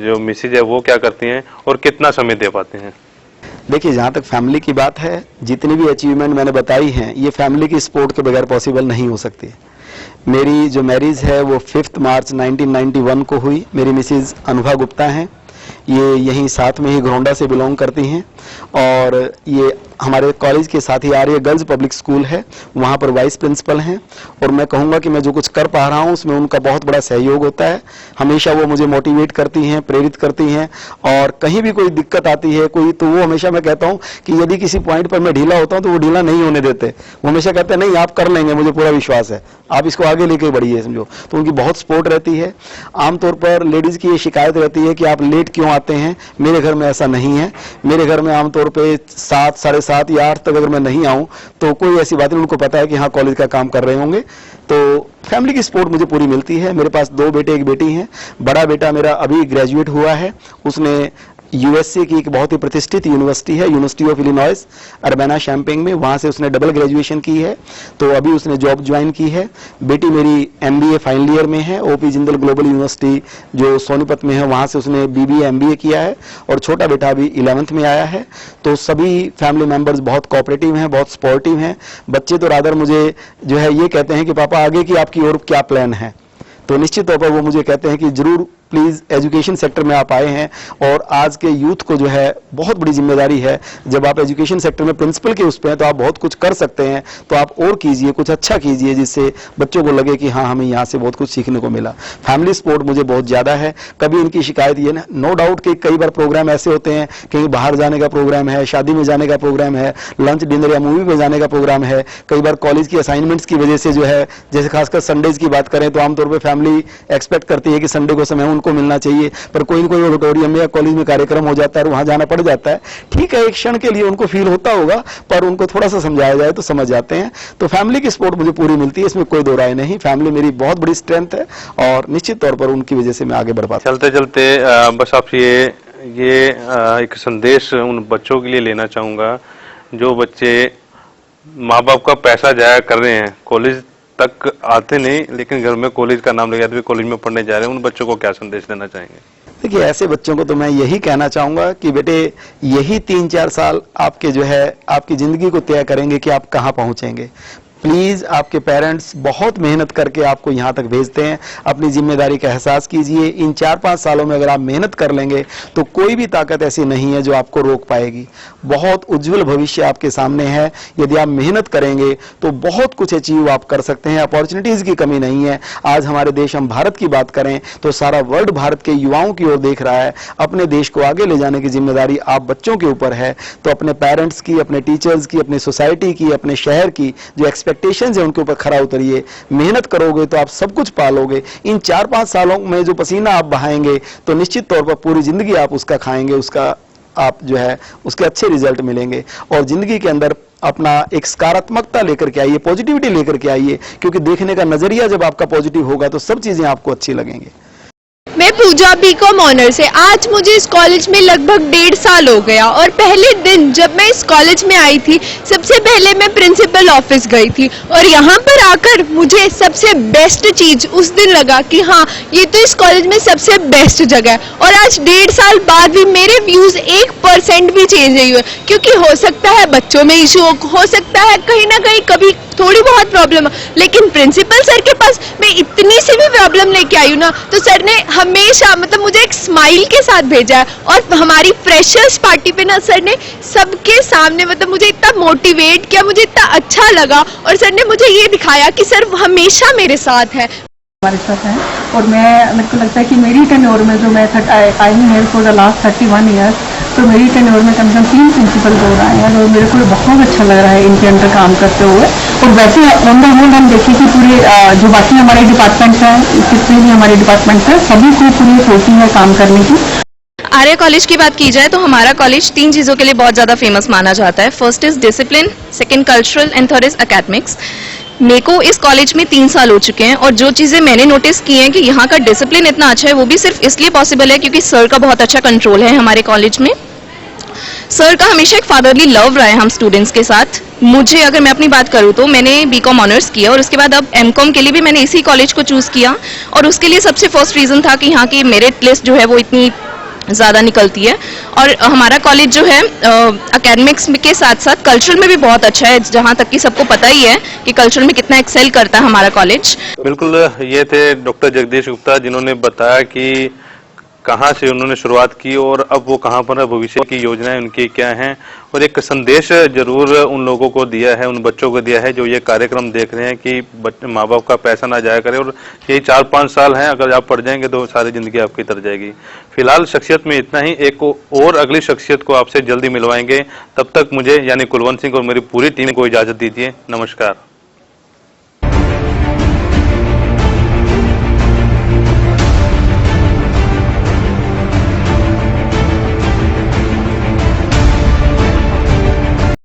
S1: जो मिसेज है वो क्या करती हैं, और कितना समय दे पाते हैं?
S4: देखिए, जहां तक फैमिली की बात है, जितनी भी अचीवमेंट मैंने बताई हैं, ये फैमिली की सपोर्ट के बगैर पॉसिबल नहीं हो सकती। मेरी जो मैरिज है वो 5 मार्च 1991 को हुई। मेरी मिसेज अनुभा गुप्ता हैं, ये यहीं साथ में ही घरौंडा से बिलोंग करती हैं, और ये हमारे कॉलेज के साथ ही आर्य गर्ल्स पब्लिक स्कूल है, वहाँ पर वाइस प्रिंसिपल हैं। और मैं कहूँगा कि मैं जो कुछ कर पा रहा हूँ उसमें उनका बहुत बड़ा सहयोग होता है। हमेशा वो मुझे मोटिवेट करती हैं, प्रेरित करती हैं, और कहीं भी कोई दिक्कत आती है कोई, तो वो हमेशा, मैं कहता हूँ कि यदि किसी पॉइंट पर मैं ढीला होता हूँ तो वो ढीला नहीं होने देते। वो हमेशा कहते हैं नहीं आप कर लेंगे, मुझे पूरा विश्वास है, आप इसको आगे लेके बढ़िए, समझो। तो उनकी बहुत सपोर्ट रहती है। आमतौर पर लेडीज की ये शिकायत रहती है कि आप लेट क्यों आते हैं। मेरे घर में ऐसा नहीं है। मेरे घर में आमतौर पर 7, 7:30 या 8 तक अगर मैं नहीं आऊं तो कोई ऐसी बात नहीं, उनको पता है कि हाँ कॉलेज का काम कर रहे होंगे। तो फैमिली की सपोर्ट मुझे पूरी मिलती है। मेरे पास 2 बेटे 1 बेटी हैं। बड़ा बेटा मेरा अभी ग्रेजुएट हुआ है, उसने यूएसए की एक बहुत ही प्रतिष्ठित यूनिवर्सिटी है, university of Illinois Urbana champagne में, वहां से उसने डबल ग्रेजुएशन की है, तो अभी उसने जॉब ज्वाइन की है। बेटी मेरी एमबीए फाइनल ईयर में है, ओपी जिंदल ग्लोबल यूनिवर्सिटी जो सोनीपत में है, वहां से उसने बीबीए एमबीए किया है, और छोटा बेटा अभी 11th में आया है। तो सभी फैमिली मेंबर्स बहुत कोऑपरेटिव हैं, बहुत सपोर्टिव हैं। बच्चे तो रादर मुझे जो है ये कहते हैं कि पापा आगे की आपकी और क्या प्लान है। तो निश्चित तौर पर वो मुझे कहते हैं कि जरूर प्लीज एजुकेशन सेक्टर में आप आए हैं, और आज के यूथ को जो है बहुत बड़ी जिम्मेदारी है। जब आप एजुकेशन सेक्टर में प्रिंसिपल के उस पे हैं तो आप बहुत कुछ कर सकते हैं, तो आप और कीजिए, कुछ अच्छा कीजिए, जिससे बच्चों को लगे कि हाँ हमें यहाँ से बहुत कुछ सीखने को मिला। फैमिली सपोर्ट मुझे बहुत ज्यादा है। कभी इनकी शिकायत ये ना, नो डाउट कि कई बार प्रोग्राम ऐसे होते हैं, कहीं बाहर जाने का प्रोग्राम है, शादी में जाने का प्रोग्राम है, लंच डिनर या मूवी में जाने का प्रोग्राम है। कई बार कॉलेज की असाइनमेंट्स की वजह से जो है, जैसे खासकर संडेज की बात करें तो आमतौर पर फैमिली एक्सपेक्ट करती है कि संडे को समय उनको उनको मिलना चाहिए, पर कोई न कोई ऑडिटोरियम में या कॉलेज में कार्यक्रम हो जाता है और वहां जाना पड़ जाता है। ठीक है, एक क्षण के लिए उनको फील होता होगा, पर उनको थोड़ा सा समझाया जाए तो समझ जाते हैं। तो फैमिली की सपोर्ट मुझे पूरी मिलती है, इसमें कोई दो राय नहीं। फैमिली मेरी बहुत बड़ी स्ट्रेंथ है और निश्चित तौर पर उनकी वजह से मैं आगे बढ़ पाता हूं।
S6: चलते चलते बस आपसे ये एक संदेश उन बच्चों के लिए लेना चाहूँगा जो बच्चे माँ बाप का पैसा जाया कर रहे हैं, कॉलेज तक आते नहीं लेकिन घर में कॉलेज का नाम लेके आते हुए कॉलेज में पढ़ने जा रहे हैं, उन बच्चों को क्या संदेश देना चाहेंगे?
S4: देखिए, ऐसे बच्चों को तो मैं यही कहना चाहूंगा कि बेटे यही 3-4 साल आपके जो है आपकी जिंदगी को तय करेंगे कि आप कहाँ पहुंचेंगे। प्लीज आपके पेरेंट्स बहुत मेहनत करके आपको यहाँ तक भेजते हैं, अपनी जिम्मेदारी का एहसास कीजिए। इन 4-5 सालों में अगर आप मेहनत कर लेंगे तो कोई भी ताकत ऐसी नहीं है जो आपको रोक पाएगी। बहुत उज्जवल भविष्य आपके सामने है। यदि आप मेहनत करेंगे तो बहुत कुछ अचीव आप कर सकते हैं। अपॉर्चुनिटीज की कमी नहीं है। आज हमारे देश, हम भारत की बात करें तो सारा वर्ल्ड भारत के युवाओं की ओर देख रहा है। अपने देश को आगे ले जाने की जिम्मेदारी आप बच्चों के ऊपर है। तो अपने पेरेंट्स की, अपने टीचर्स की, अपने सोसाइटी की, अपने शहर की जो एक्सपेक्टेशंस है उनके ऊपर खरा उतरिए। मेहनत करोगे तो आप सब कुछ पालोगे। इन 4-5 सालों में जो पसीना आप बहाएंगे तो निश्चित तौर पर पूरी जिंदगी आप उसका खाएंगे, उसका आप जो है उसके अच्छे रिजल्ट मिलेंगे। और जिंदगी के अंदर अपना एक सकारात्मकता लेकर के आइए, पॉजिटिविटी लेकर के आइए, क्योंकि देखने का नजरिया जब आपका पॉजिटिव होगा तो सब चीजें आपको अच्छी लगेंगी।
S17: मैं पूजा बीकॉम ऑनर्स है। आज मुझे इस कॉलेज में लगभग 1.5 साल हो गया और पहले दिन जब मैं इस कॉलेज में आई थी सबसे पहले मैं प्रिंसिपल ऑफिस गई थी और यहाँ पर आकर मुझे सबसे बेस्ट चीज उस दिन लगा कि हाँ, ये तो इस कॉलेज में सबसे बेस्ट जगह है। और आज 1.5 साल बाद भी मेरे व्यूज 1% भी चेंज नहीं हुए, क्योंकि हो सकता है बच्चों में इशू हो सकता है कहीं ना कहीं कभी थोड़ी बहुत प्रॉब्लम, लेकिन प्रिंसिपल सर के पास मैं इतनी सी भी प्रॉब्लम लेके आई हूँ ना तो सर ने हमेशा मुझे एक स्माइल के साथ भेजा है। और हमारी फ्रेशर्स पार्टी पे ना सर ने सबके सामने मुझे इतना मोटिवेट किया, मुझे इतना अच्छा लगा और सर ने मुझे ये दिखाया कि सर हमेशा मेरे साथ है।
S18: हमारे साथ हैं और मेरे को लगता है कि मेरी टेन्योर में जो मैं आई हूँ here for the last 31 years, तो मेरी टेन्योर में कम से कम 3 प्रिंसिपल हो रहे हैं और मेरे को बहुत अच्छा लग रहा है इनके अंडर काम करते हुए। और वैसे ऑन द होल हम देखें कि पूरे जो बाकी हमारे डिपार्टमेंट्स हैं, जितने भी हमारे डिपार्टमेंट्स हैं, सभी को पूरी सोचती है काम करने की।
S19: आर्य कॉलेज की बात की जाए तो हमारा कॉलेज 3 चीज़ों के लिए बहुत ज़्यादा फेमस माना जाता है। First is discipline, second cultural and third is academics. मेरे को इस कॉलेज में 3 साल हो चुके हैं और जो चीज़ें मैंने नोटिस की हैं कि यहाँ का डिसिप्लिन इतना अच्छा है वो भी सिर्फ इसलिए पॉसिबल है क्योंकि सर का बहुत अच्छा कंट्रोल है हमारे कॉलेज में। सर का हमेशा एक फादरली लव रहा है हम स्टूडेंट्स के साथ। मुझे अगर मैं अपनी बात करूँ तो मैंने बीकॉम ऑनर्स किया और उसके बाद अब एमकॉम के लिए भी मैंने इसी कॉलेज को चूज़ किया और उसके लिए सबसे फर्स्ट रीज़न था कि यहाँ की मेरिट लिस्ट जो है वो इतनी ज़्यादा निकलती है। और हमारा कॉलेज जो है एकेडमिक्स के साथ साथ कल्चरल में भी बहुत अच्छा है, जहाँ तक कि सबको पता ही है कि कल्चरल में कितना एक्सेल करता है हमारा कॉलेज।
S6: बिल्कुल, ये थे डॉक्टर जगदीश गुप्ता जिन्होंने बताया कि कहाँ से उन्होंने शुरुआत की और अब वो कहाँ पर है, भविष्य की योजनाएं उनकी क्या हैं, और एक संदेश जरूर उन लोगों को दिया है, उन बच्चों को दिया है जो ये कार्यक्रम देख रहे हैं कि माँ बाप का पैसा ना जाया करे और यही 4-5 साल हैं, अगर आप पढ़ जाएंगे तो सारी जिंदगी आपकी तर जाएगी। फिलहाल शख्सियत में इतना ही, एक और अगली शख्सियत को आपसे जल्दी मिलवाएंगे। तब तक मुझे यानी कुलवंत सिंह और मेरी पूरी टीम को इजाजत दीजिए। नमस्कार।